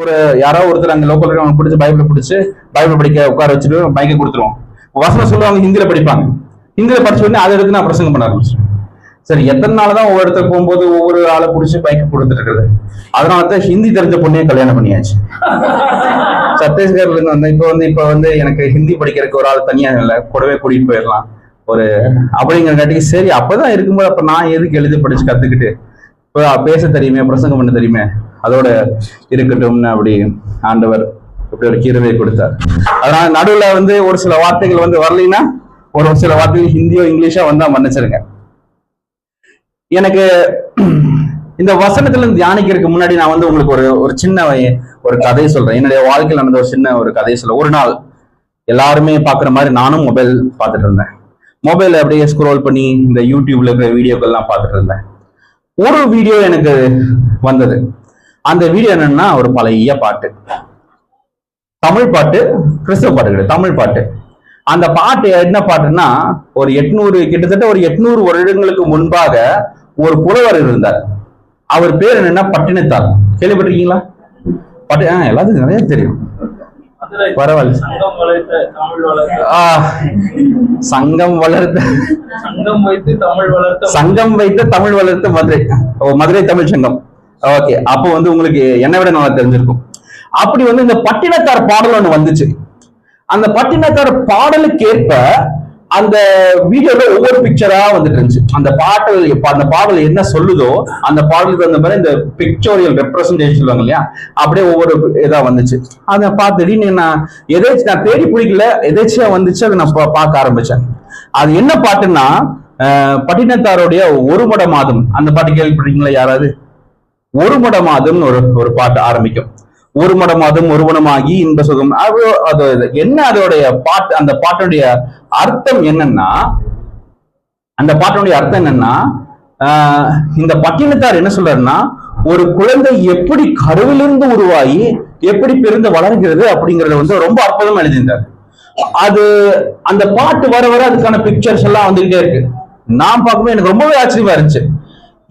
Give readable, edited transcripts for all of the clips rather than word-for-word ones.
ஒரு யாராவது ஒருத்தர் அங்க லோக்கல் அவங்க பிடிச்சி பைபிள் படிக்க உட்கார வச்சுட்டு பைக்கை கொடுத்துருவோம். வசனம் சொல்லுவாங்க, ஹிந்தியில படிப்பாங்க. ஹிந்தியில படிச்ச உடனே அதை எடுத்து நான் பிரசங்கம் பண்ண ஆரம்பிச்சேன். சரி, எத்தனை நாள் தான் ஒவ்வொரு இடத்துக்கு போகும்போது ஒவ்வொரு ஆளை பிடிச்சி பைக்கை கொடுத்துட்டு இருக்குது. அதனாலதான் ஹிந்தி தெரிஞ்ச பொண்ணையே கல்யாணம் பண்ணியாச்சு. சத்தீஸ்கர்ல இருந்து வந்தேன். இப்ப வந்து எனக்கு ஹிந்தி படிக்கிறதுக்கு ஒரு ஆள் தனியா இல்லை, கூடவே கூட்டிட்டு போயிடலாம் ஒரு அப்படிங்கிறங்காட்டி சரி. அப்பதான் இருக்கும்போது அப்ப நான் எதுக்கு எழுதி படிச்சு கத்துக்கிட்டு இப்போ பேச தெரியுமே, பிரசங்கம் பண்ண தெரியுமே, அதோட இருக்கட்டும்னு அப்படி ஆண்டவர் இப்படி ஒரு கிருபையை கொடுத்தார். அதனால நடுவுல வந்து ஒரு சில வார்த்தைகள் வந்து வரலைன்னா ஒரு சில வார்த்தைகள் ஹிந்தியோ இங்கிலீஷோ வந்தா மன்னிச்சிருங்க. எனக்கு இந்த வசனத்துல தியானிக்கிறதுக்கு முன்னாடி நான் வந்து உங்களுக்கு ஒரு சின்ன ஒரு கதையை சொல்றேன். என்னுடைய வாழ்க்கையில் நடந்த ஒரு சின்ன ஒரு கதையை சொல்ல. ஒரு நாள் எல்லாருமே பாக்குற மாதிரி நானும் மொபைல் பார்த்துட்டு இருந்தேன். மொபைல் அப்படியே ஸ்க்ரோல் பண்ணி இந்த யூடியூப்ல இருக்கிற வீடியோக்கள்லாம் பார்த்துட்டு இருந்தேன். ஒரு வீடியோ எனக்கு வந்தது. அந்த வீடியோ என்னன்னா ஒரு பழைய பாட்டு, தமிழ் பாட்டு, கிறிஸ்தவ பாட்டு கிடையாது, தமிழ் பாட்டு. அந்த பாட்டு என்ன பாட்டுன்னா கிட்டத்தட்ட ஒரு 800 வருடங்களுக்கு முன்பாக ஒரு புலவர் இருந்தார். அவர் பேர் என்னன்னா பட்டினத்தார். கேள்விப்பட்டிருக்கீங்களா? எல்லாத்துக்கும் நிறைய தெரியும். பரவாயில்ல. சங்கம் வைத்து தமிழ் வளர்த்த மதுரை தமிழ் சங்கம். ஓகே, அப்போ வந்து உங்களுக்கு என்னை விட நல்லா தெரிஞ்சிருக்கும். அப்படி வந்து இந்த பட்டினத்தார் பாடல் ஒண்ணு வந்துச்சு. அந்த பட்டினத்தார் பாடலுக்கு ஏற்ப அந்த வீடியோல ஒவ்வொரு பிக்சரா வந்துட்டு இருந்துச்சு. அந்த பாடல் என்ன சொல்லுதோ அந்த பாடலுக்கு அந்த மாதிரி இந்த பிக்சோரியல் ரெப்ரசன்டேஷன் சொல்லுவாங்க இல்லையா, அப்படியே ஒவ்வொரு இதா வந்துச்சு. அதை பார்த்துட்டு நான் தேடி பிடிக்கல, எதேச்சியா வந்துச்சு. அதை நான் பார்க்க ஆரம்பிச்சேன். அது என்ன பாட்டுன்னா பட்டினத்தாருடைய ஒரு மட மாதம். அந்த பாட்டு கேள்விப்பட்டீங்களா யாராவது? ஒரு மட மாதம் ஒரு பாட்டு ஆரம்பிக்கும். ஒரு மட மாதம் ஒருவனமாகி இன்ப சுகம். அது என்ன அதோடைய பாட்டு? அந்த பாட்டுடைய அர்த்தம் என்னன்னா இந்த பட்டினத்தார் என்ன சொல்றாருன்னா, ஒரு குழந்தை எப்படி கருவிலிருந்து உருவாகி எப்படி பிறந்து வளர்கிறது அப்படிங்கறத வந்து ரொம்ப அற்புதமா எழுதியிருந்தார். அது அந்த பாட்டு வர வர அதுக்கான பிக்சர்ஸ் எல்லாம் வந்துகிட்டே இருக்கு. நான் பார்க்கும்போது எனக்கு ரொம்பவே ஆச்சரியமா இருந்துச்சு.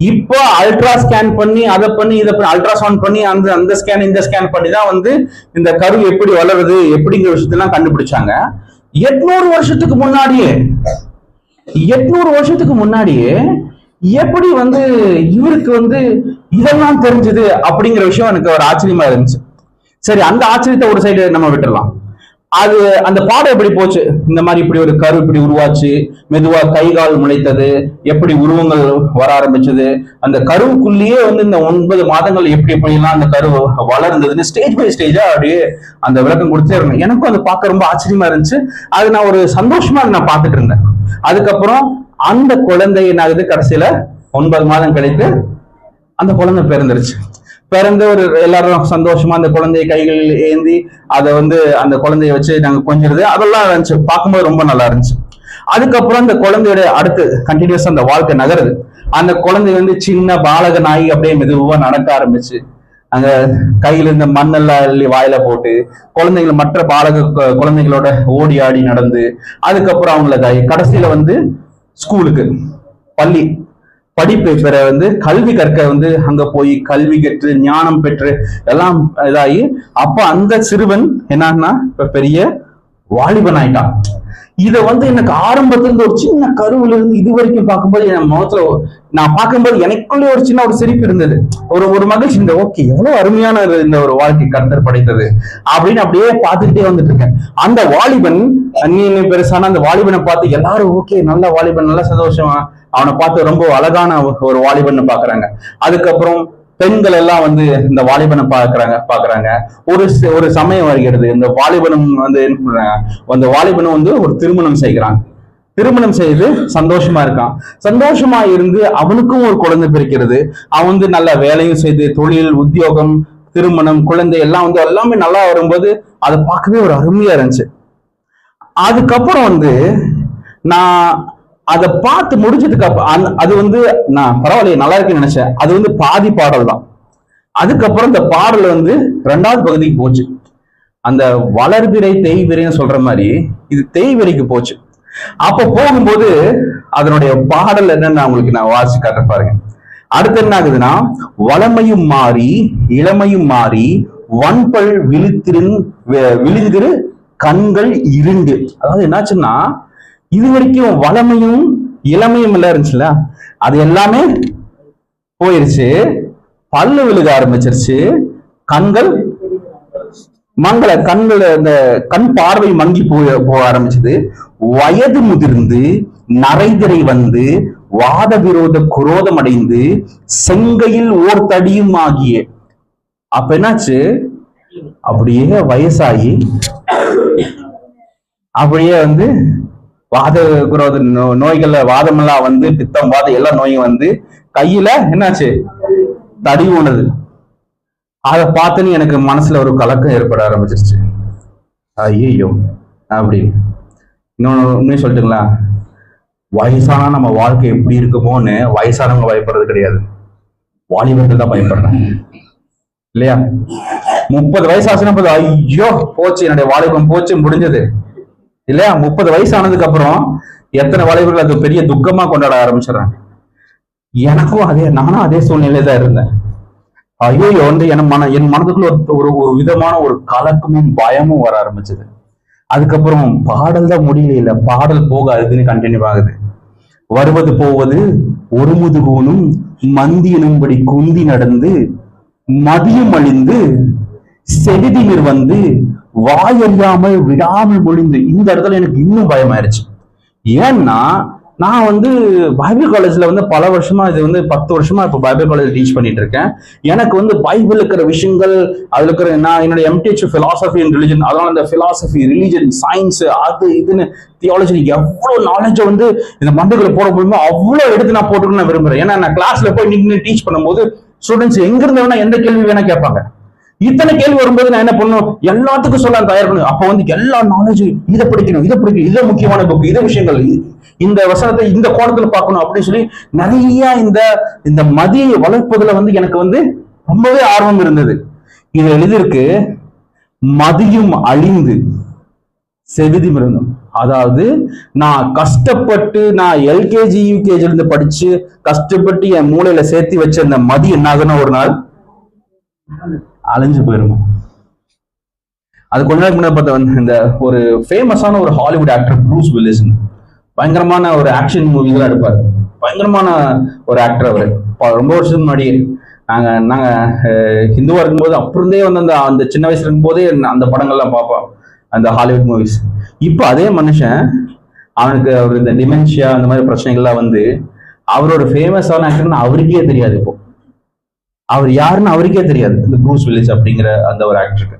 இப்போ அல்ட்ரா ஸ்கேன் பண்ணி அதை பண்ணி இதை பண்ணி அல்ட்ராசவுண்ட் பண்ணி அந்த ஸ்கேன் இந்த ஸ்கேன் பண்ணி தான் வந்து இந்த கரு எப்படி வளருது எப்படிங்கிற விஷயத்தெல்லாம் கண்டுபிடிச்சாங்க. 800 வருஷத்துக்கு முன்னாடியே எப்படி வந்து இவருக்கு வந்து இதெல்லாம் தெரிஞ்சது அப்படிங்கிற விஷயம் எனக்கு ஒரு ஆச்சரியமா இருந்துச்சு. சரி, அந்த ஆச்சரியத்தை ஒரு சைடு நம்ம விட்டுடலாம். அந்த பாடம் எப்படி போச்சு? இந்த மாதிரி இப்படி ஒரு கரு இப்படி உருவாச்சு, மெதுவா கை கால் முளைத்தது, எப்படி உருவங்கள் வர ஆரம்பிச்சது, அந்த கருவுக்குள்ளேயே வந்து இந்த 9 மாதங்கள் எப்படிலாம் அந்த கரு வளர்ந்ததுன்னு ஸ்டேஜ் பை ஸ்டேஜா அப்படியே அந்த விளக்கம் கொடுத்தே இருந்தேன். எனக்கும் அதை பார்க்க ரொம்ப ஆச்சரியமா இருந்துச்சு. அது நான் ஒரு சந்தோஷமா நான் பார்த்துட்டு இருந்தேன். அதுக்கப்புறம் அந்த குழந்தை என்ன ஆகுது, கடைசியில 9 மாதம் கழித்து அந்த குழந்தை பிறந்துருச்சு. பிறந்து எல்லாரும் சந்தோஷமா அந்த குழந்தைய கைகளில் ஏந்தி அதை வந்து அந்த குழந்தைய வச்சு நாங்க கொஞ்சிருது, அதெல்லாம் இருந்துச்சு. பார்க்கும்போது ரொம்ப நல்லா இருந்துச்சு. அதுக்கப்புறம் அந்த குழந்தையோட அடுத்து கண்டினியூஸா அந்த வாழ்க்கை நகருது. அந்த குழந்தை வந்து சின்ன பாலகனாகி அப்படியே மெதுவா நடக்க ஆரம்பிச்சு, அங்க கையில இருந்த மண்ணெல்லாம் அள்ளி வாயில போட்டு மற்ற குழந்தைகளோட ஓடி ஆடி நடந்து, அதுக்கப்புறம் அவங்கள கடைசியில வந்து ஸ்கூலுக்கு படிப்பை பெற வந்து கல்வி கற்க வந்து அங்க போய் கல்வி கற்று ஞானம் பெற்று எல்லாம் இதாகி அப்ப அந்த சிறுவன் என்னன்னா இப்ப பெரிய வாலிபன் ஆயிட்டான். இதை வந்து எனக்கு ஆரம்பத்துல இருந்து ஒரு சின்ன கருவுல இருந்து இது வரைக்கும் பார்க்கும்போது என் முகத்துல நான் பார்க்கும்போது எனக்குள்ளே ஒரு சின்ன ஒரு சிரிப்பு இருந்தது, ஒரு மகிழ்ச்சி. இந்த ஓகே, எவ்வளவு அருமையான இந்த ஒரு வாழ்க்கை கர்த்தர் படைத்தது அப்படின்னு அப்படியே பார்த்துக்கிட்டே வந்துட்டு இருக்கேன். அந்த வாலிபன் பெருசான அந்த வாலிபனை பார்த்து எல்லாரும் ஓகே, நல்ல வாலிபன், நல்ல சந்தோஷமா அவனை பார்த்து ரொம்ப அழகான ஒரு வாலிபன் பாக்குறாங்க. அதுக்கப்புறம் பெண்கள் எல்லாம் வந்து இந்த வாலிபனை பாக்குறாங்க. ஒரு சமயம் வருகிறது, இந்த வாலிபனும் வந்து என்ன பண்றாங்க, அந்த வாலிபனும் வந்து ஒரு திருமணம் செய்கிறாங்க. திருமணம் செய்து சந்தோஷமா இருக்கான். சந்தோஷமா இருந்து அவனுக்கும் ஒரு குழந்தை பிறக்கிறது. அவன் வந்து நல்ல வேலையும் செய்து தொழில், உத்தியோகம், திருமணம், குழந்தை எல்லாம் வந்து எல்லாமே நல்லா வரும்போது அதை பார்க்கவே ஒரு அருமையா இருந்துச்சு. அதுக்கப்புறம் வந்து நான் அதை பார்த்து முடிச்சதுக்கு அது வந்து நான் பரவாயில்லையே நல்லா இருக்குன்னு நினைச்சேன். அது வந்து பாதி பாடல் தான். அதுக்கப்புறம் இந்த பாடல் வந்து 2வது பகுதிக்கு போச்சு. அந்த வளர்பிறை தேய்விரைன்னு சொல்ற மாதிரி இது தேய்விரைக்கு போச்சு. அப்ப போகும்போது அதனுடைய பாடல் என்னன்னு உங்களுக்கு நான் வாசிச்சு காட்ட பாருங்க. அடுத்து என்ன ஆகுதுன்னா, வளமையும் மாறி இளமையும் மாறி வன்பல் விழித்திரு கண்கள் இருண்டு. அதாவது என்னாச்சுன்னா, இது வரைக்கும் வளமையும் இளமையும் எல்லாம் இருந்துச்சுல, அது எல்லாமே போயிருச்சு. பல்லு விழுக ஆரம்பிச்சிருச்சு. கண்கள் கண்கள், இந்த கண் பார்வை மங்கி போக ஆரம்பிச்சது. வயது முதிர்ந்து நரைதிரை வந்து வாத விரோத குரோதம் அடைந்து செங்கையில் ஓர் தடியும் ஆகிய. அப்ப என்னாச்சு, அப்படியே வயசாகி அப்படியே வந்து வாத குரோத நோய்கள்ல வாதமெல்லாம் வந்து பித்தம் வாதம் எல்லா நோயும் வந்து கையில என்னாச்சு தடி ஊனது. அதை பார்த்துன்னு எனக்கு மனசுல ஒரு கலக்கம் ஏற்பட ஆரம்பிச்சிருச்சு. ஐயோ அப்படின்னு. இன்னொன்னு சொல்லட்டுங்களா, வயசானா நம்ம வாழ்க்கை எப்படி இருக்குமோன்னு வயசானவங்க பயப்படுறது கிடையாது, வாலிபர்கள் தான் பயப்படுறாங்க இல்லையா? 30 வயசு ஆச்சுன்னா ஐயோ போச்சு, என்னுடைய வாலிபம் போச்சு, முடிஞ்சது இல்லையா? 30 வயசு ஆனதுக்கு அப்புறம் எத்தனை வாலிபர்கள் அது பெரிய துக்கமா கொண்டாட ஆரம்பிச்சிடறாங்க. நானும் அதே சூழ்நிலை தான் இருந்தேன். ஐயோ வந்து என் மனதுக்குள்ள ஒரு விதமான ஒரு கலக்கமும் பயமும் வர ஆரம்பிச்சது. அதுக்கப்புறம் பாடல் தான் முடியல, பாடல் போக அதுன்னு கண்டினியூ ஆகுது. வருவது போவது ஒரு முதுகூனும் மந்தி எனும்படி குந்தி நடந்து மதியம் அழிந்து செடிதிமிர் வந்து வாயறியாமல் விடாமல் மொழிந்து. இந்த இடத்துல எனக்கு இன்னும் பயமாயிருச்சு. ஏன்னா நான் வந்து பைபிள் காலேஜ்ல வந்து பல வருஷமா, இது வந்து 10 வருஷமா இப்போ பைபிள் காலேஜ் டீச் பண்ணிட்டு இருக்கேன். எனக்கு வந்து பைபிள் இருக்கிற விஷயங்கள், அதுல இருக்கிற நான் என்னோட MTH philosophy and religion, அதனால இந்த philosophy, religion, science, அது இதுன்னு தியாலஜி எவ்வளவு நாலேஜை வந்து இந்த மண்டைகளை போட முடியுமோ அவ்வளவு எடுத்து நான் போட்டுக்கணும்னு நான் விரும்புறேன். ஏன்னா நான் கிளாஸ்ல போய் நின்று டீச் பண்ணும்போது ஸ்டூடெண்ட்ஸ் எங்க இருந்து வேணா எந்த கேள்வி வேணா கேட்பாங்க. இத்தனை கேள்வி வரும்போது நான் என்ன பண்ணும், எல்லாத்துக்கும் சொல்ல தயார் பண்ணும். அப்ப வந்து எல்லா நாலேஜும் இதை படிக்கணும், இதை முக்கியமான புக், இதை விஷயங்கள், இந்த வசனத்தை இந்த கோணத்துல பார்க்கணும் அப்படின்னு சொல்லி நிறைய இந்த மதியை வளர்ப்பதுல வந்து எனக்கு வந்து ரொம்பவே ஆர்வம் இருந்தது. இது எழுதிருக்கு, மதியும் அழிந்து செவிதி மிருந்தம். அதாவது நான் கஷ்டப்பட்டு, நான் LKG UKG இருந்து படிச்சு கஷ்டப்பட்டு என் மூளையில சேர்த்து வச்ச இந்த மதி என்ன ஆகுனா ஒரு நாள் அழிஞ்சு போயிருங்க. அது கொஞ்ச நாளைக்கு முன்னாடி பார்த்தா இந்த ஒரு ஃபேமஸான ஒரு ஹாலிவுட் ஆக்டர் ப்ரூஸ் வில்லிஸ், பயங்கரமான ஒரு ஆக்ஷன் மூவிலாம் எடுப்பார். பயங்கரமான ஒரு ஆக்டர் அவர். ரொம்ப வருஷத்துக்கு முன்னாடி நாங்க ஹிந்துவா இருக்கும்போது அப்புறந்தே வந்து அந்த சின்ன வயசுல இருக்கும்போதே அந்த படங்கள்லாம் பார்ப்போம், அந்த ஹாலிவுட் மூவிஸ். இப்போ அதே மனுஷன், அவனுக்கு அவர் இந்த டிமென்ஷியா அந்த மாதிரி பிரச்சனைகள்லாம் வந்து அவரோட ஃபேமஸான ஆக்டர்னு அவருக்கே தெரியாது. இப்போ அவர் யாருன்னு அவருக்கே தெரியாது, இந்த ப்ரூஸ் வில்லிஸ் அப்படிங்கிற அந்த ஒரு ஆக்டருக்கு.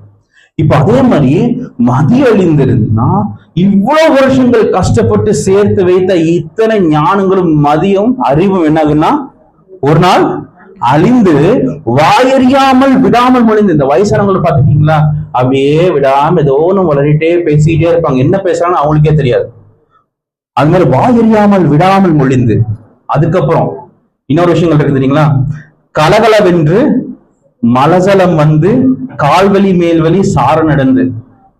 இப்ப அதே மாதிரி மதி அழிந்திருந்தா, இவ்வளவு வருஷங்கள் கஷ்டப்பட்டு சேர்த்து வைத்த இத்தனை ஞானங்களும் மதியும் அறிவும் என்னாகுன்னா ஒரு நாள் அழிந்து வாயறியாமல் விடாமல் மொழிந்து. இந்த வயசானவங்களை பார்த்துட்டீங்களா, அப்படியே விடாம ஏதோ ஒன்று வளரிட்டே பேசிட்டே இருப்பாங்க, என்ன பேசுறாங்கன்னு அவங்களுக்கே தெரியாது. அது மாதிரி வாயறியாமல் விடாமல் மொழிந்து. அதுக்கப்புறம் இன்னொரு விஷயங்கள் இருக்குது தெரியுங்களா, கலகலவென்று மலசலம் வந்து கால்வலி மேல்வலி சார நடந்து.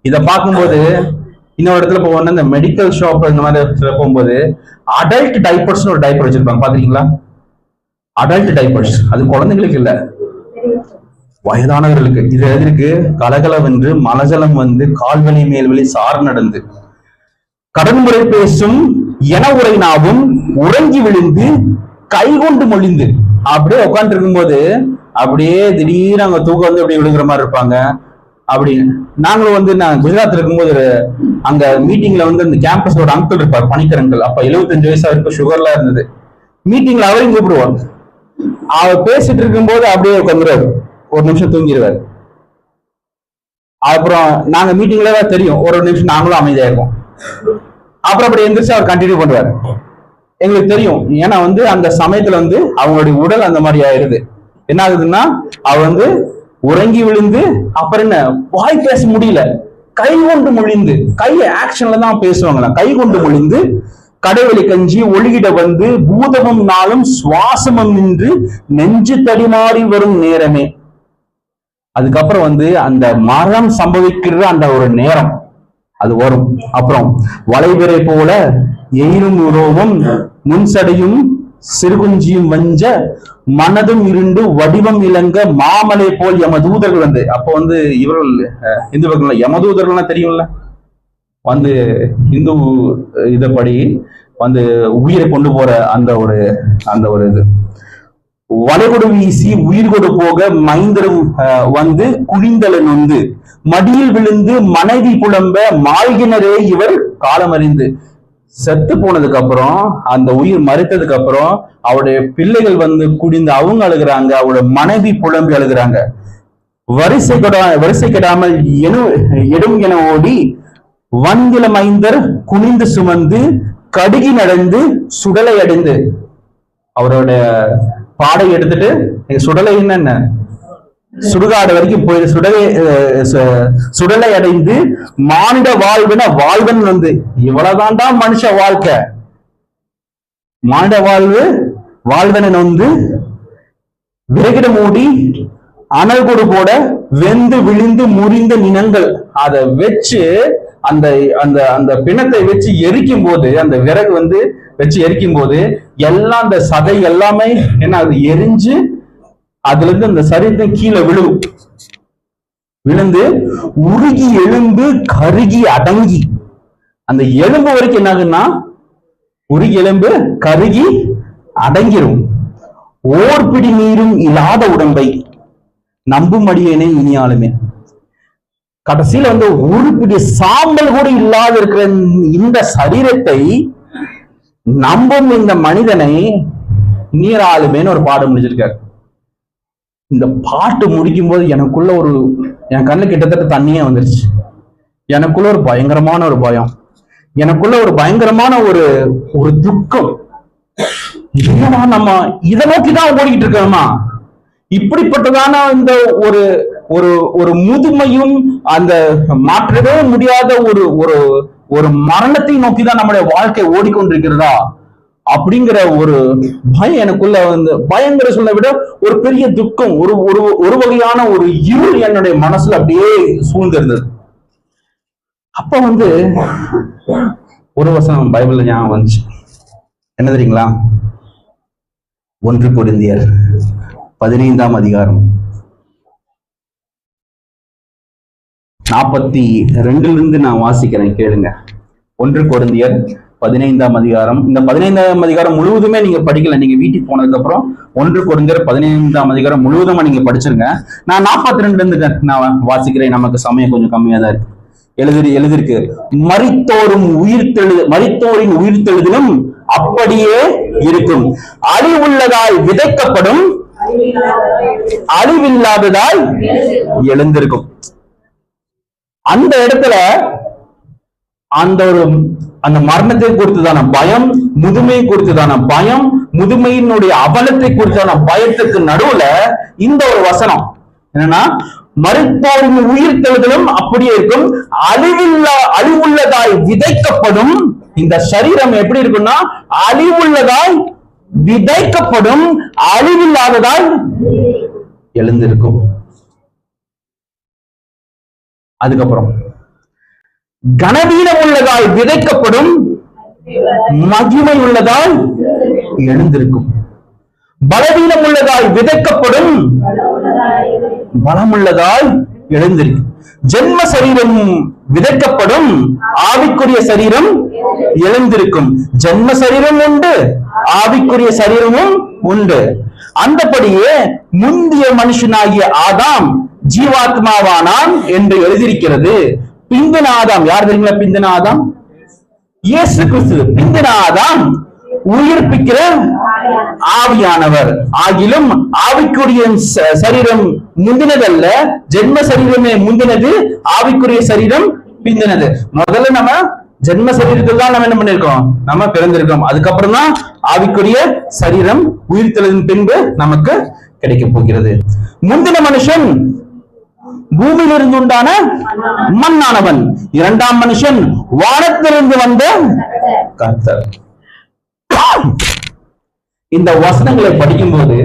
இதை பார்க்கும்போது இன்னொரு இடத்துல போவோம்னா, இந்த மெடிக்கல் ஷாப் இந்த மாதிரி போகும்போது அடல்ட் டைப்பர்ஸ்னு ஒரு டைப்பர் வச்சிருப்பாங்க, பாத்தீங்களா? அடல்ட் டைப்பர்ஸ், அது குழந்தைங்களுக்கு இல்ல, வயதானவர்களுக்கு. இது எழுதிருக்கு, கலகலவென்று மலஜலம் வந்து கால்வலி மேல்வலி சார நடந்து கடன்முறை பேசும் என உரை நாவும் உறங்கி விழுந்து கைகொண்டு மொழிந்து. அப்படியே உட்காந்து இருக்கும்போது அப்படியே திடீர்னு அங்க தூக்கம் வந்து அப்படி விழுகிற மாதிரி இருப்பாங்க. அப்படி நாங்களும் வந்து நான் குஜராத்ல இருக்கும்போது அங்க மீட்டிங்ல வந்து அந்த கேம்பஸோட அங்கிள் இருப்பார், பணிக்கர் அங்கிள். அப்ப 75 வயசா இருக்கு, சுகர்லாம் இருந்தது. மீட்டிங்ல அவரையும் கூப்பிடுவார். அவர் பேசிட்டு இருக்கும்போது அப்படியே உட்காந்துருவாரு, ஒரு நிமிஷம் தூங்கிடுவார். அப்புறம் நாங்க மீட்டிங்ல தான் தெரியும், ஒரு நிமிஷம் நாங்களும் அமைதியா இருப்போம். அப்புறம் அப்படி எந்திரிச்சு அவர் கண்டினியூ பண்ணுவார். எங்களுக்கு தெரியும், ஏன்னா வந்து அந்த சமயத்துல வந்து அவங்களுடைய உடல் அந்த மாதிரி ஆயிருது. என்ன ஆகுதுன்னா, அவர் வந்து உறங்கி விழுந்து, அப்புறம் என்ன, வாய் பேச முடியல, கை கொண்டு மொழிந்து, கை ஆக்ஷன்ல தான் பேசுவாங்களாம், கை கொண்டு மொழிந்து கடைவெளி கஞ்சி ஒளிகிட வந்து பூதமும் நாளும் சுவாசமும் நின்று நெஞ்சு தடிமாறி வரும் நேரமே. அதுக்கப்புறம் வந்து அந்த மரணம் சம்பவிக்கிற அந்த ஒரு நேரம் அது வரும். அப்புறம் வளைவிரை போல எயிரும் உருவமும் முன்சடையும் சிறுகுஞ்சியும் வஞ்ச மனதும் இருண்டு வடிவம் இளங்க மாமலை போல் யமதூதர்கள் வந்து, அப்ப வந்து இவர்கள் இந்துவர்கள் யமதூதர்கள்லாம் தெரியும்ல, வந்து இந்து இதப்படி வந்து உயிரை கொண்டு போற அந்த ஒரு இது வளைகொடு வீசி உயிர் கொடு போக மைந்தரும் வந்து குழிந்தலன் வந்து மடியில் விழுந்து மனைவி புலம்ப மாழ்கினரே இவர் காலமறிந்து. செத்து போனதுக்கு அப்புறம், அந்த உயிர் மறித்ததுக்கு அப்புறம் அவருடைய பிள்ளைகள் வந்து குடிந்து அவங்க அழுகிறாங்க, அவருடைய மனைவி புலம்பி அழுகிறாங்க. வரிசை கெடாமல் எடும் என ஓடி வந்தில மைந்தர் குனிந்து சுமந்து கடுகி நடந்து சுடலை அடைந்து, அவரோட பாடை எடுத்துட்டு சுடலை என்ன சுடுகாடு வரைக்கும் போய் சுடலை அடைந்து மானிட வாழ்வன் வந்து, இவ்வளவுதான்டா மனுஷ வாழ்க்கை, மானிட வாழ்வன வந்து விறகிட மூடி அனல் கொடு போட வெந்து விழுந்து முறிந்த நினங்கள், அதை வச்சு அந்த அந்த அந்த பிணத்தை வச்சு எரிக்கும் போது, அந்த விறகு வந்து வச்சு எரிக்கும் போது எல்லாம் அந்த சதை எல்லாமே என்ன அது எரிஞ்சு அதுல இருந்து அந்த சரீரத்தை கீழே விழுந்து உருகி எலும்பு கருகி அடங்கி, அந்த எலும்பு வரைக்கும் என்ன ஆகுன்னா உருகி எலும்பு கருகி அடங்கிரும். ஓர்பிடி நீரும் இல்லாத உடம்பை நம்பும் அடியேனே இனியாலுமே. கடைசியில வந்து ஒரு பிடி சாம்பல் கூட இல்லாத இருக்கிற இந்த சரீரத்தை நம்பும் இந்த மனிதனை நீராளுமேன்னு ஒரு பாடம் முடிச்சிருக்காரு. இந்த பாட்டு முடிக்கும் போது எனக்குள்ள என் கண்ணு கிட்டத்தட்ட தண்ணியே வந்துருச்சு. எனக்குள்ள ஒரு பயங்கரமான ஒரு பயம், எனக்குள்ள ஒரு பயங்கரமான ஒரு துக்கம். என்னடா நம்ம இதை நோக்கிதான் ஓடிக்கிட்டு இருக்கோமா? இப்படிப்பட்டதான இந்த ஒரு முதுமையும் அந்த மாற்றவே முடியாத ஒரு மரணத்தை நோக்கிதான் நம்முடைய வாழ்க்கை ஓடிக்கொண்டிருக்கிறதா அப்படிங்கிற ஒரு பயம் எனக்குள்ள வந்து, பயங்கர சொல்ல விட ஒரு பெரிய துக்கம், ஒரு வகையான ஒரு இருள் என்னுடைய மனசுல அப்படியே சூழ்ந்திருந்தது. அப்ப வந்து ஒரு வசனம் பைபிள்ல ஞாபகம் வந்துச்சு. என்ன தெரியுங்களா? 1 கொரிந்தியர் 15ஆம் அதிகாரம் 42 நான் வாசிக்கிறேன், கேளுங்க. 1 கொரிந்தியர் 15ஆம் அதிகாரம். இந்த 15ஆம் அதிகாரம் முழுவதுமே நீங்க படிக்கல, நீங்க வீட்டுக்கு போனதுக்கு அப்புறம் 1 கொரிந்தியர் 15ஆம் அதிகாரம் முழுவதுமா நீங்க படிச்சிருங்க. நான் 42 நான் வாசிக்கிறேன், நமக்கு சமயம் கொஞ்சம் கம்மியா தான் இருக்கு. எழுதிருக்கு, மரித்தோரின் உயிர்த்தெழுதலும் அப்படியே இருக்கும், அழிவுள்ளதாய் விதைக்கப்படும், அழிவில்லாததாய் எழுந்திருக்கும். அந்த இடத்துல அந்த மரணத்தை குறித்துதான பயம், முதுமையை குறித்துதான பயம், முதுமையினுடைய அவலத்தை குறித்தான பயத்துக்கு நடுவுல இந்த ஒரு வசனம் என்னன்னா, மரித்தோரின் உயிர்த்தெழுதலும் அப்படியே இருக்கும், அழிவுள்ளதாய் விதைக்கப்படும். இந்த சரீரம் எப்படி இருக்கும்னா, அழிவுள்ளதாய் விதைக்கப்படும், அழிவில்லாததாய் எழுந்திருக்கும். அதுக்கப்புறம் கனவீனம் உள்ளதாய் விதைக்கப்படும், மகிமை உள்ளதாய் எழுந்திருக்கும். பலவீனம் உள்ளதாய் விதைக்கப்படும், பலமுள்ளதாய் எழுந்திருக்கும். ஜென்ம சரீரம் விதைக்கப்படும், ஆவிக்குரிய சரீரம் எழுந்திருக்கும். ஜென்ம சரீரம் உண்டு, ஆவிக்குரிய சரீரமும் உண்டு. அந்தபடியே முந்திய மனுஷனாகிய ஆதாம் ஜீவாத்மாவானான் என்று எழுதியிருக்கிறது. பிந்தின ஆதாம் யார் தெரியுங்களா? பிந்தின ஆதாம் இயேசு கிறிஸ்து. பிந்தின ஆதாம் உயிர்ப்பிக்கிற ஆவியானவர் ஆகிலும் ஆவிக்குரிய சரீரம் முந்தினதல்ல, ஜென்ம சரீரமே முந்தினது, ஆவிக்குரிய சரீரம் பிந்தினது. முதல்ல நம்ம ஜென்ம சரீரத்தில் தான் நம்ம என்ன பண்ணிருக்கோம், நம்ம பிறந்திருக்கோம். அதுக்கப்புறம் தான் ஆவிக்குரிய சரீரம் உயிர்த்தெழுதின் பின்பு நமக்கு கிடைக்க போகிறது. முந்தின மனுஷன் பூமியிலிருந்து உண்டான மண்ணானவன், இரண்டாம் மனுஷன் வானத்திலிருந்து வந்த கர்த்தர். இந்த வசனங்களை படிக்கும் போது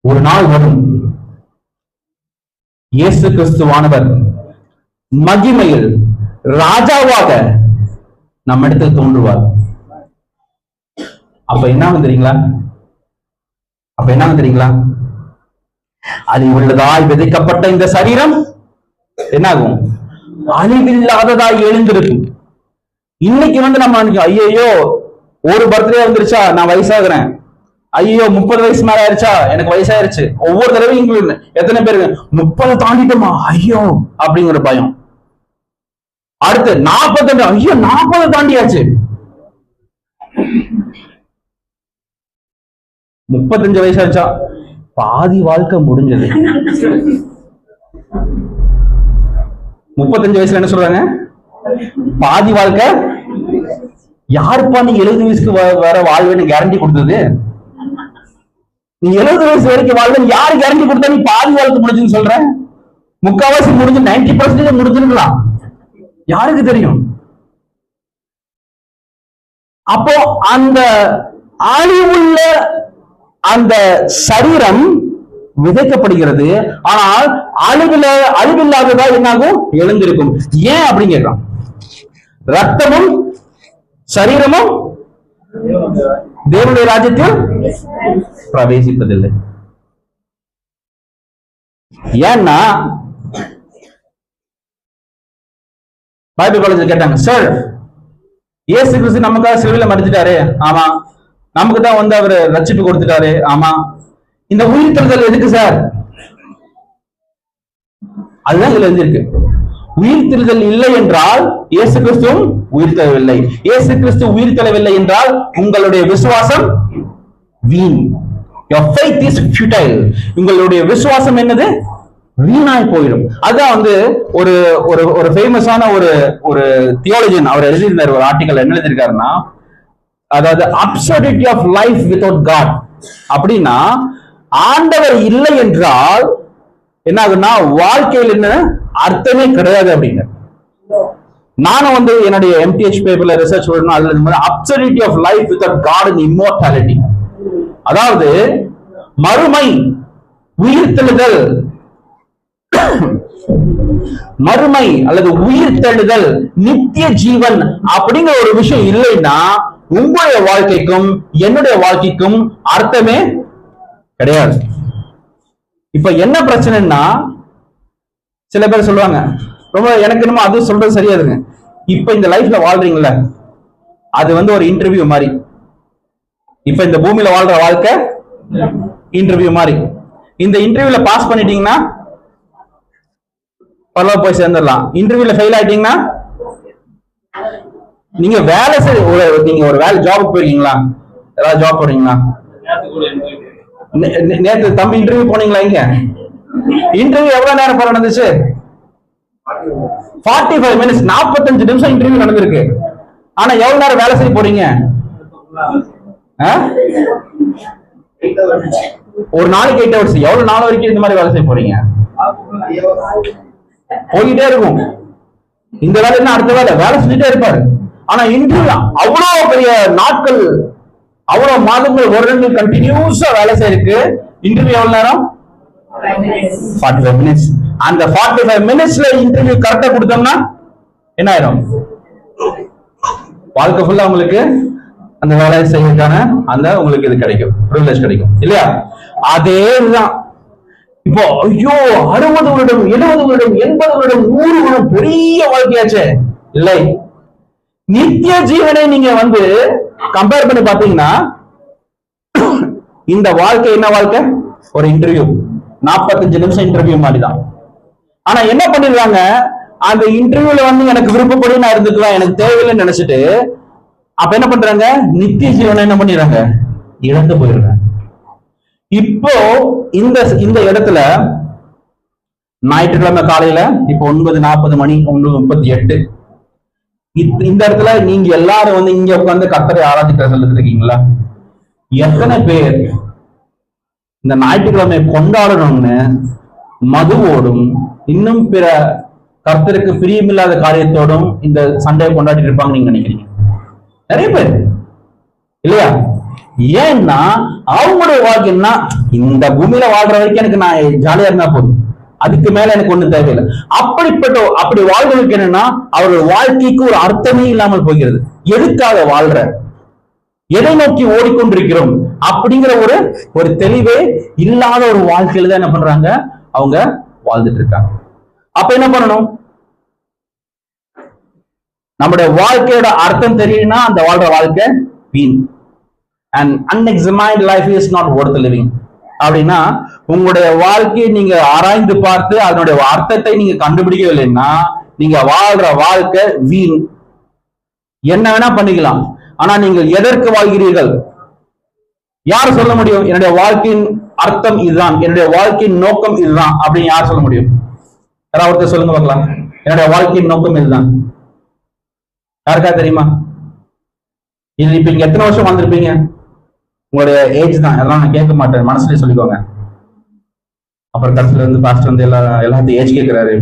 ஒரு நாள் வரும், இயேசு கிறிஸ்துவானவர் மகிமையில் ராஜாவாக நம்ம இடத்தில் தோன்றுவார். அப்ப என்ன தெரியுங்களா? அப்ப என்ன தெரியுங்களா? அழிவுள்ளதாய் விதைக்கப்பட்ட இந்த சரீரம் என்னாகும்? அழிவில்லாததாய் எழுந்திருக்கும். இன்னைக்கு நம்ம ஐயோ ஒரு பர்த்டே வந்துருச்சா நான் வயசாகிறேன், ஐயோ 30 வயசு மேல ஆயிருச்சா எனக்கு வயசாயிருச்சு. ஒவ்வொரு தடவையும் எத்தனை பேருக்கு 30 தாண்டிட்டோமா ஐயோ அப்படிங்கிற பயம். அடுத்து 40, ஐயோ 40 தாண்டியாச்சு. 35 வயசாச்சா பாதி வாழ்க்கை முடிஞ்சது. 35 வயசுல என்ன சொல்றாங்க? பாதி வாழ்க்கை. யாருப்பா நீ 70 வயசுக்கு வர வாழ்வேன்னு கேரண்டி கொடுத்தது? நீ 70 வயசு வரைக்கும் வாழ்வேன்னு யாரு கேரண்டி கொடுத்தா நீ பாதி வாழ்க்கை முடிஞ்சுன்னு சொல்ற? முக்காவாசி முடிஞ்சு 90% முடிஞ்சிருக்கலாம், யாருக்கு தெரியும்? அப்போ அந்த அழிவுள்ள அந்த சரீரம் விதைக்கப்படுகிறது. ஆனால் அழிவில்லாததா என்னாகும்? எழுந்திருக்கும். ஏன் அப்படின்னு கேட்கிறான். ரத்தமும் சரீரமும் தேவனுடைய ராஜ்யத்தில் பிரவேசிப்பதில்லை. ஏன்னா பைபிள் காலேஜில் கேட்டாங்க, சார் இயேசு கிறிஸ்து நமக்காக சிலுவையில மரிச்சிட்டாரு, ஆமா. நமக்கு தான் அவர் ரட்சிப்பு கொடுத்துட்டாரு, ஆமா. இந்த உயிர்த்தெழுதல் எதுக்கு சார்? அதுதான் இதுல எழுதியிருக்கு. உயிர்த்தெழுதல் இல்லை என்றால் இயேசு கிறிஸ்துவும் உயிர்த்தெழவில்லை. இயேசு கிறிஸ்து உயிர்த்தெழவில்லை என்றால் உங்களுடைய விசுவாசம் வீண். Your faith is futile. உங்களுடைய விசுவாசம் என்னது? வீணாய் போயிடும். அதான் ஒரு ஒரு ஒரு ஃபேமஸான ஒரு தியாலஜியன் அவர் எழுதியிருந்தார் ஒரு ஆர்டிகல். என்ன எழுதியிருக்காருன்னா, அதாவது absurdity of life without God. அப்படின்னா ஆண்டவர் இல்லை என்றால் என்ன ஆகுன்னா வாழ்க்கையில் என்ன அர்த்தமே கிடையாது அப்படின்னு. நானும் என்னுடைய MTH பேப்பர்ல ரிசர்ச் பண்ணணும். அதுல absurdity of life without God and immortality, அதாவது மறுமை, உயிர்த்தெழுதல், மறுமை அல்லது உயிர்த்தெழுதல், நித்திய ஜீவன் அப்படிங்கிற ஒரு விஷயம் இல்லைன்னா உங்களுடைய வாழ்க்கைக்கும் என்னுடைய வாழ்க்கைக்கும் அர்த்தமே கிடையாது. இப்ப என்ன பிரச்சனைன்னா, சில பேர் சொல்லுவாங்க, ரொம்ப எனக்கு என்னமோ அது சொல்றது சரியாதுங்க. இப்ப இந்த லைஃப்ல வாழ்றீங்கல்ல, அது ஒரு இன்டர்வியூ மாதிரி. இப்ப இந்த பூமியில வாழ்ற வாழ்க்கை இன்டர்வியூ மாதிரி. இந்த இன்டர்வியூல பாஸ் பண்ணிட்டீங்கன்னா பரவாயில்ல போய் சேர்ந்துடலாம். இன்டர்வியூல ஃபெயில் ஆயிட்டீங்கன்னா நீங்க வேலை நீங்க ஒரு வேலை ஜாபுக்கு போயிருக்கீங்களா? ஏதாவது ஜாப் போறீங்களா? நேத்து தம்பி இன்டர்வியூ போனீங்களா? இங்க இன்டர்வியூ எவ்வளவு நேரம் போற நடந்துச்சு? 45 minutes, 45 நிமிஷம் இன்டர்வியூ நடந்திருக்கு. ஆனா எவ்வளவு நேரம் வேலை செய்ய போறீங்க? ஒரு நாளைக்கு 8 hours. எவ்வளவு நாள் வரைக்கும் இந்த மாதிரி வேலை செய்ய போறீங்க? போயிட்டே இருக்கும். இந்த வேலை என்ன, அடுத்த வேலை செஞ்சுட்டே இருப்பாரு. ஆனா இன்டர்வியூ அவ்வளவு பெரிய நாட்கள், அவ்வளவு மாதங்கள், வருடங்கள் கண்டினியூஸா வேலை செய்யிருக்கு. இன்டர்வியூ எவ்வளவு நேரம்? 45 minutes. அந்த 45 minutesல இன்டர்வியூ கரெக்டா கொடுத்தோம்னா என்ன ஆயிரும்? வாழ்க்கை ஃபுல்லா உங்களுக்கு அந்த வேலையை செய்யறதுக்கான உங்களுக்கு இது கிடைக்கும், பிரிவிலேஜ் கிடைக்கும் இல்லையா? அதேதான் இப்போ ஐயோ 60 வருடம், 70 வருடம், 80 வருடம், 100 வருடம் பெரிய வாழ்க்கையாச்சே. இல்லை, நித்திய ஜீவனை நீங்க கம்பேர் பண்ணி பாத்தீங்கன்னா இந்த வாழ்க்கை என்ன வாழ்க்கை? ஒரு இன்டர்வியூ, 45 நிமிஷம் இன்டர்வியூ மாதிரிதான். ஆனா என்ன பண்ணிடுறாங்க, அந்த இன்டர்வியூல எனக்கு விருப்பப்படி நான் இருந்துக்குவேன், எனக்கு தேவையில்லைன்னு நினைச்சிட்டு அப்ப என்ன பண்றாங்க, நித்திய ஜீவனை என்ன பண்ணிடுறாங்க, இழந்து போயிடுறாங்க. இப்போ இந்த இடத்துல ஞாயிற்றுக்கிழமை காலையில இப்போ 9:40 மணி, 9:38 இந்த இடத்துல நீங்க எல்லாரும் இங்க உட்கார்ந்து கர்த்தரை ஆராதிக்கிற சொல்லிட்டு இருக்கீங்களா? எத்தனை பேர் இந்த ஞாயிற்றுக்கிழமை கொண்டாடணும்னு மதுவோடும் இன்னும் பிற கர்த்தருக்கு பிரியமில்லாத காரியத்தோடும் இந்த சண்டையை கொண்டாடிட்டு இருப்பாங்க நீங்க நினைக்கிறீங்க? நிறைய பேர் இல்லையா? ஏன்னா அவங்களுடைய வாழ்க்கைன்னா இந்த பூமியில வாழ்ற வரைக்கும் எனக்கு நான் ஜாலியா இருந்தா போதும், அதுக்கு மேல எனக்கு ஒண்ணும் தேவையில்லை. அப்படி வாழ்றதுக்கு என்னன்னா அவர்கள் வாழ்க்கைக்கு ஒரு அர்த்தமே இல்லாமல் போகிறது. எதுக்காக வாழ்ற? எதை நோக்கி ஓடிக்கொண்டிருக்கிறோம் அப்படிங்கிற ஒரு தெளிவே இல்லாத ஒரு வாழ்க்கையில தான் என்ன பண்றாங்க, அவங்க வாழ்ந்துட்டு இருக்காங்க. அப்ப என்ன பண்ணணும்? நம்முடைய வாழ்க்கையோட அர்த்தம் தெரியும்னா அந்த வாழ்ற வாழ்க்கை வீண். And unexamined life is not worth living. அப்படின்னா உங்களுடைய வாழ்க்கையை நீங்க ஆராய்ந்து பார்த்து அதனுடைய அர்த்தத்தை நீங்க கண்டுபிடிக்கவில்லைன்னா நீங்க வாழ்ற வாழ்க்கை வீண். என்ன வேணா பண்ணிக்கலாம், ஆனா நீங்கள் எதற்கு வாழ்கிறீர்கள்? யார் சொல்ல முடியும் என்னுடைய வாழ்க்கையின் அர்த்தம் இதுதான், என்னுடைய வாழ்க்கையின் நோக்கம் இதுதான் அப்படின்னு யார் சொல்ல முடியும்? யாராவது ஒருத்தர் சொல்லுங்க பார்க்கலாம். என்னுடைய வாழ்க்கையின் நோக்கம் இதுதான். யாருக்கா தெரியுமா? இது இப்ப நீங்க எத்தனை வருஷம் வாழ்ந்திருப்பீங்க? உங்களுடைய ஏஜ் தான், அதெல்லாம் நான் கேட்க மாட்டேன், மனசுலயே சொல்லிக்கோங்க. அப்புறம் கடைசியில இருந்து பாஸ்டர் வந்து எல்லாத்தையும் ஏஜ் கேட்கிறாரு.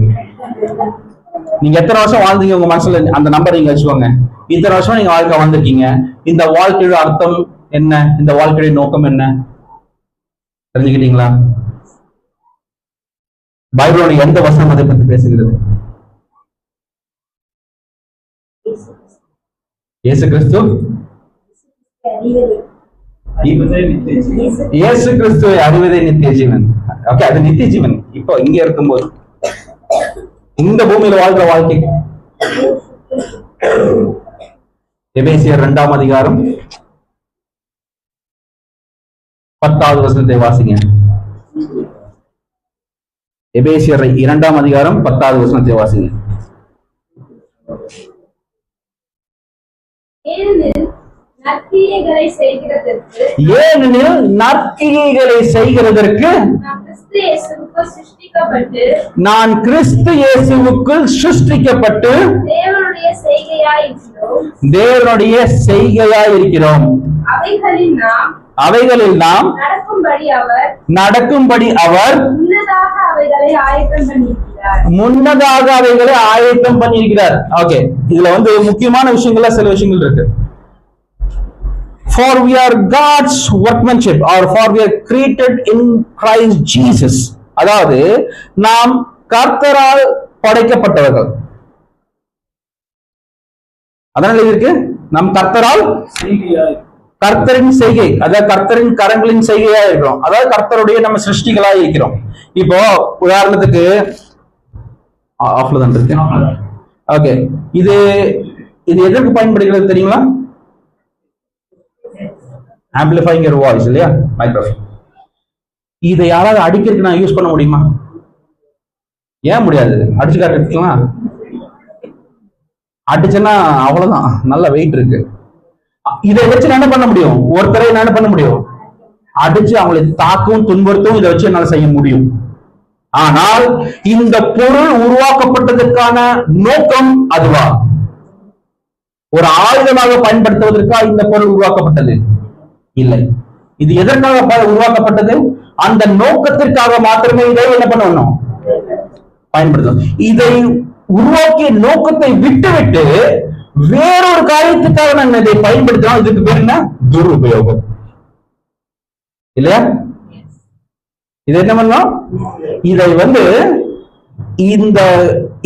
நீங்க எத்தனை வருஷம் வாழ்ந்தீங்க உங்க மனசுல அந்த நம்பர் நீங்க வச்சுக்கோங்க. இத்தனை வருஷம் நீங்க வாழ்க்கை வாழ்ந்திருக்கீங்க. இந்த வாழ்க்கையோட அர்த்தம் என்ன, இந்த வாழ்க்கையோட நோக்கம் என்ன தெரிஞ்சுக்கிட்டீங்களா? பைபிளோட எந்த வசனம் அதை பத்தி பேசுகிறது? இயேசு கிறிஸ்து இயேசு கிறிஸ்துவை அறிவதே நித்திய ஜீவன். ஓகே, அது நித்திய ஜீவன். இப்போ இங்க இருக்கும்போது இந்த பூமியில வாழ்ற வாழ்க்கை. எபேசியர் 2ஆம் அதிகாரம் 10வது வசனத்தை வாசிங்க. எபேசியர் 2ஆம் அதிகாரம் 10வது வசனத்தை வாசிங்க. ஏனெனில் நற்கிரியைகளை செய்கிறதற்கு நான் கிறிஸ்து இயேசுவுக்குள் சிருஷ்டிக்கப்பட்டு தேவனுடைய செய்கையாய் இருக்கிறோம். அவைகளில் நாம் நடக்கும்படி அவர் முன்னதாக அவைகளை ஆயத்தம் பண்ணியிருக்கிறார். ஓகே, இதுல வந்து முக்கியமான விஷயங்கள்ல சில விஷயங்கள் இருக்கு. For we are God's workmanship, or for we are created in Christ Jesus. அதாவது நாம் கர்த்தரால் படைக்கப்பட்டவர்கள். அதனால இருக்கு நாம் கர்த்தரால் கர்த்தரின் செய்கை, அதாவது கர்த்தரின் கரங்களின் செய்கையா இருக்கிறோம். அதாவது கர்த்தருடைய நம்ம சிருஷ்டிகளா இருக்கிறோம். இப்போ உதாரணத்துக்கு ஆஃப்ல தான் இருக்கு. ஓகே, இது எதற்கு பயன்படுகிறது தெரியுங்களா? ஆம்பிளிஃபைங் யுவர் வாய்ஸ் இல்லையா, மைக்ரோஃபோன். இதை யாராவது அடிக்கிறதுக்கு நான் யூஸ் பண்ண முடியுமா? ஏன் முடியாது? அடிச்சு காட்டுங்களா? அடிச்சுன்னா அவ்வளவுதான், நல்ல வெயிட் இருக்கு. இதை வச்சு என்ன பண்ண முடியும்? ஒருத்தரை என்ன பண்ண முடியும்? அடிச்சு அவங்களை தாக்கவும் துன்புறுத்தவும் இதை வச்சு என்னால செய்ய முடியும். ஆனால் இந்த பொருள் உருவாக்கப்பட்டதற்கான நோக்கம் அதுவா? ஒரு ஆயுதமாக பயன்படுத்துவதற்காக இந்த பொருள் உருவாக்கப்பட்டது இல்லை. இது எதற்காக உருவாக்கப்பட்டது? அந்த நோக்கத்திற்காக மாத்திரமே இதை என்ன பண்ணணும், பயன்படுத்தணும். இதை உருவாக்கிய நோக்கத்தை விட்டுவிட்டு வேறொரு காரியத்துக்காக நான் இதை பயன்படுத்தினா இதுக்கு பேர் என்ன? துருபயோகம் இல்லையா? இது என்ன பண்ணோம்? இதை வந்து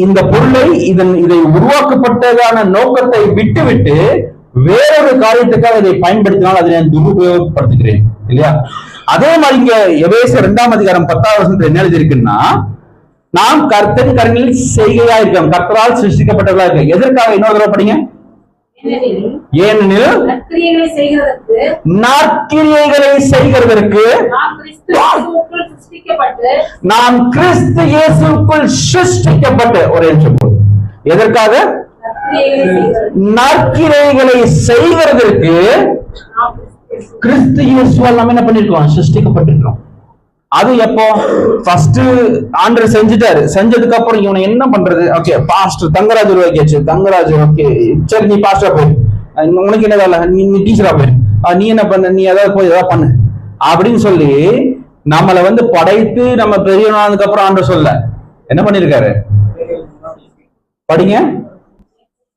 இந்த பொருளை இதை உருவாக்கப்பட்டதான நோக்கத்தை விட்டுவிட்டு வேறொரு காரியத்துக்காக இதை பயன்படுத்தினால் அதை நான் துருபயோகப்படுத்துகிறேன் இல்லையா? அதே மாதிரி இங்க எபேசியர் 2ஆம் அதிகாரம் 10வது வசனத்துல என்ன எழுதி இருக்குன்னா, நாம் கர்த்தரின் கரங்களில் செய்கையா இருக்கோம், கர்த்தரால் சிருஷ்டிக்கப்பட்டவர்களா இருக்கோம். எதற்காக? இன்னொரு தடவை படிங்க. ஏனெனில் நற்கிரியைகளை செய்கிறதற்கு நாம் கிறிஸ்து இயேசுவுக்குள் சிருஷ்டிக்கப்பட்டு. ஒரே நிமிஷம் போது. எதற்காக? நற்கிரியைகளை செய்கிறதற்கு கிறிஸ்து இயேசுவால் நம்ம என்ன பண்ணிருக்கோம்? சிருஷ்டிக்கப்பட்டிருக்கிறோம். அது எப்போ? ஃபர்ஸ்ட் ஆண்டவர் செஞ்சுட்டாரு. செஞ்சதுக்கு அப்புறம் இவனை என்ன பண்றது? ஓகே, பாஸ்டர் தங்கராஜ் உருவாக்கியாச்சு. தங்கராஜ் ஓகே, சரி நீ பாஸ்டரா போய், உனக்கு என்ன வேலை, நீ டீச்சரா போய், நீ என்ன பண்ண, நீ ஏதாவது போய் ஏதாவது பண்ணு அப்படின்னு சொல்லி நம்மளை வந்து படைத்து நம்ம பெரியவனானதுக்கு அப்புறம் ஆண்டவர் சொல்ல என்ன பண்ணிருக்காரு? படிங்க.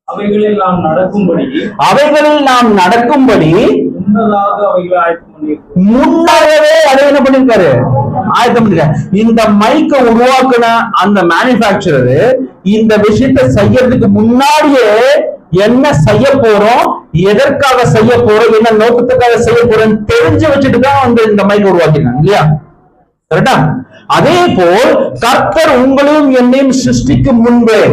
அவைகளில் நாம் நடக்கும்படி முன்னாகவே அதை என்ன பண்ணிருக்காரு? ஆயத்தம் பண்ணிருக்காரு. இந்த மைக்கை உருவாக்குன அந்த மேனுபேக்சரர் இந்த விஷயத்தை செய்யறதுக்கு முன்னாடியே என்ன செய்ய போறோம், எதற்காக செய்ய போறோம், என்ன நோக்கத்துக்காக செய்ய போறேன்னு தெரிஞ்சு வச்சுட்டு தான் வந்து இந்த மைக் உருவாக்கினாங்க இல்லையா? கரெக்டா? அதே போல் கர்த்தர் உங்களையும் என்னையும் சிருஷ்டிக்கும் முன்பே,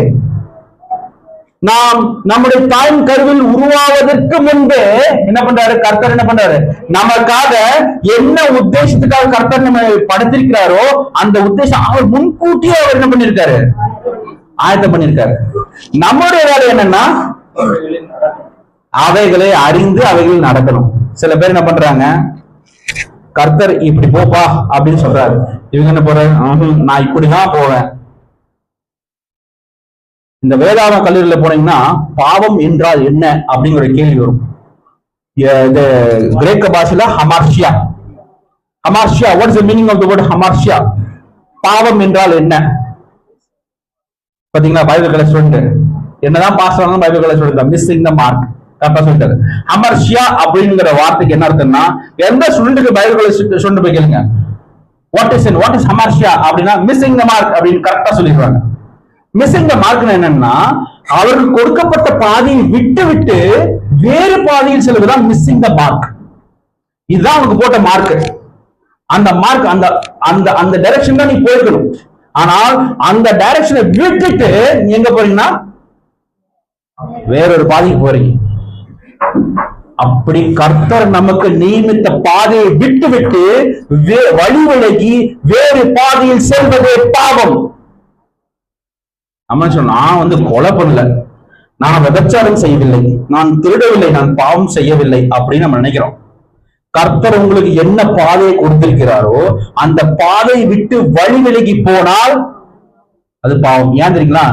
நாம் நம்முடைய தாயின் கருவில் உருவாவதற்கு முன்பே என்ன பண்றாரு? கர்த்தர் என்ன பண்றாரு? நமக்காக என்ன உத்தேசத்துக்காக கர்த்தர் நம்ம படைத்திருக்கிறாரோ அந்த உத்தேசம் அவர் முன்கூட்டியே அவர் என்ன பண்ணிருக்காரு? ஆயத்தம் பண்ணிருக்காரு. நம்முடைய வேலை என்னன்னா அவைகளை அறிந்து அவைகள் நடக்கணும். சில பேர் என்ன பண்றாங்க, கர்த்தர் இப்படி போப்பா அப்படின்னு சொல்றாரு, இவங்க என்ன போறாரு, நான் இப்படிதான் போவேன். இந்த வேதாள கல்லூரியில போனீங்கன்னா பாவம் என்றால் என்ன அப்படிங்கிற கேள்வி வரும். இந்த கிரேக்க பாஷையில hamartia. Hamartia, what is the meaning of the word hamartia? பாவம் என்றால் என்ன? பாத்தீங்களா? பைபிள் காலேஜ் ஸ்டூடெண்ட் என்னதான் பாஸ் ஆனாலும் Bible college student missing the mark. கரெக்டா சொல்லிட்டாரு. ஹமார்ஷியா அப்படிங்கிற வார்த்தைக்கு என்ன அர்த்தம்னா, எந்த ஸ்டூடெண்ட்டுக்கு பைபிள் காலேஜ் ஸ்டூடெண்ட் போய் கேளுங்க, வாட் இஸ் ஹமார்ஷியா அப்படின்னா மிஸ்ஸிங் தி மார்க் அப்படின்னு கரெக்டா சொல்லிடுவாங்க. மிஸ்ஸிங் தி மார்க் என்னன்னா, அவருக்கு கொடுக்கப்பட்ட பாதையை விட்டு விட்டு வேறு பாதையில் செல்வதுதான் மிஸ்ஸிங் தி மார்க். இதுதான் அவனுக்கு போட்ட மார்க். அந்த மார்க் அந்த அந்த அந்த டைரக்ஷன் தான் நீ போயிருக்கணும். ஆனால் அந்த டைரக்ஷனை விட்டுட்டு நீ எங்க போறீங்கன்னா வேறொரு பாதைக்கு போறீங்க. அப்படி கர்த்தர் நமக்கு நியமித்த பாதையை விட்டு விட்டு வழி விலகி வேறு பாதையில் செல்வதே பாவம். அம்மா சொன்ன, நான் வந்து கொலை பண்ணல, நான் விபச்சாரம் செய்யவில்லை, நான் திருடவில்லை, நான் பாவம் செய்யவில்லை அப்படின்னு நம்ம நினைக்கிறோம். கர்த்தர் உங்களுக்கு என்ன பாதையை கொடுத்திருக்கிறாரோ அந்த பாதையை விட்டு வழி விலகி போனால் அது பாவம். ஏன் தெரியுங்களா?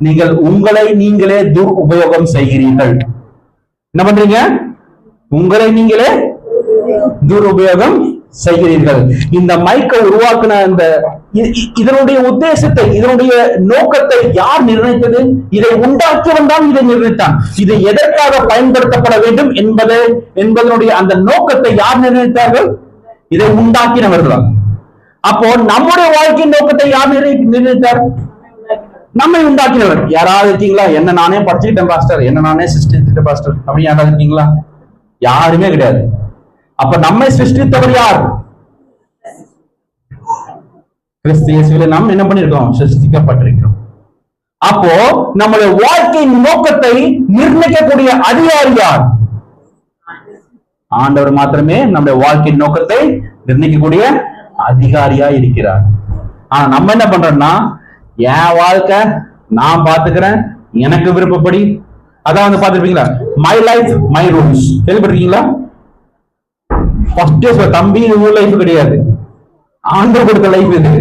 நீங்கள் உங்களை நீங்களே துருபயோகம் செய்கிறீர்கள். என்ன பண்றீங்க? உங்களை நீங்களே துருபயோகம் செய்கிறீர்கள். இந்த மைக்கை உருவாக்குன இதனுடைய உத்தேசத்தை, இதனுடைய நோக்கத்தை யார் நிர்ணயித்தது? இதை உண்டாக்கியவன் தான் இதை நிர்ணயித்தான். இது எதற்காக பயன்படுத்தப்பட வேண்டும் என்பதனுடைய அந்த நோக்கத்தை யார் நிர்ணயித்தார்கள்? இதை உண்டாக்கினவர்கள். அப்போ நம்முடைய வாழ்க்கையின் நோக்கத்தை யார் நிர்ணயித்தார்? நம்மை உண்டாக்கினவர். யாராவது இருக்கீங்களா? என்ன நானே படிச்சுக்கிட்டேன் பாஸ்டர், என்ன நானே சிருஷ்டித்துட்டேன் பாஸ்டர் அப்படின்னு யாராவது இருக்கீங்களா? யாருமே கிடையாது. அப்ப நம்மை சிருஷ்டித்தவர் யார்? கிறிஸ்து இயேசுவிலே நாம் என்ன பண்ணிருக்கோம்? சிருஷ்டிக்கப்பட்டிருக்கிறோம். அப்போ நம்முடைய வாழ்க்கையின் நோக்கத்தை நிர்ணயிக்கக்கூடிய அதிகாரி யார்? ஆண்டவர் மாத்திரமே நம்முடைய வாழ்க்கையின் நோக்கத்தை நிர்ணயிக்கக்கூடிய அதிகாரியா இருக்கிறார். ஆனா நம்ம என்ன பண்றோம்னா, என் வாழ்க்கை நான் பாத்துக்கிறேன், எனக்கு விருப்பப்படி. அதான் வந்து பாத்துருப்பீங்களா, மை லைஃப் மை ரூல்ஸ். கேள்விப்பட்டிருக்கீங்களா? ஃபர்ஸ்ட் தம்பி, உங்க லைஃப் கிடையாது, ஆண்டவர் கொடுத்த லைஃப் இது.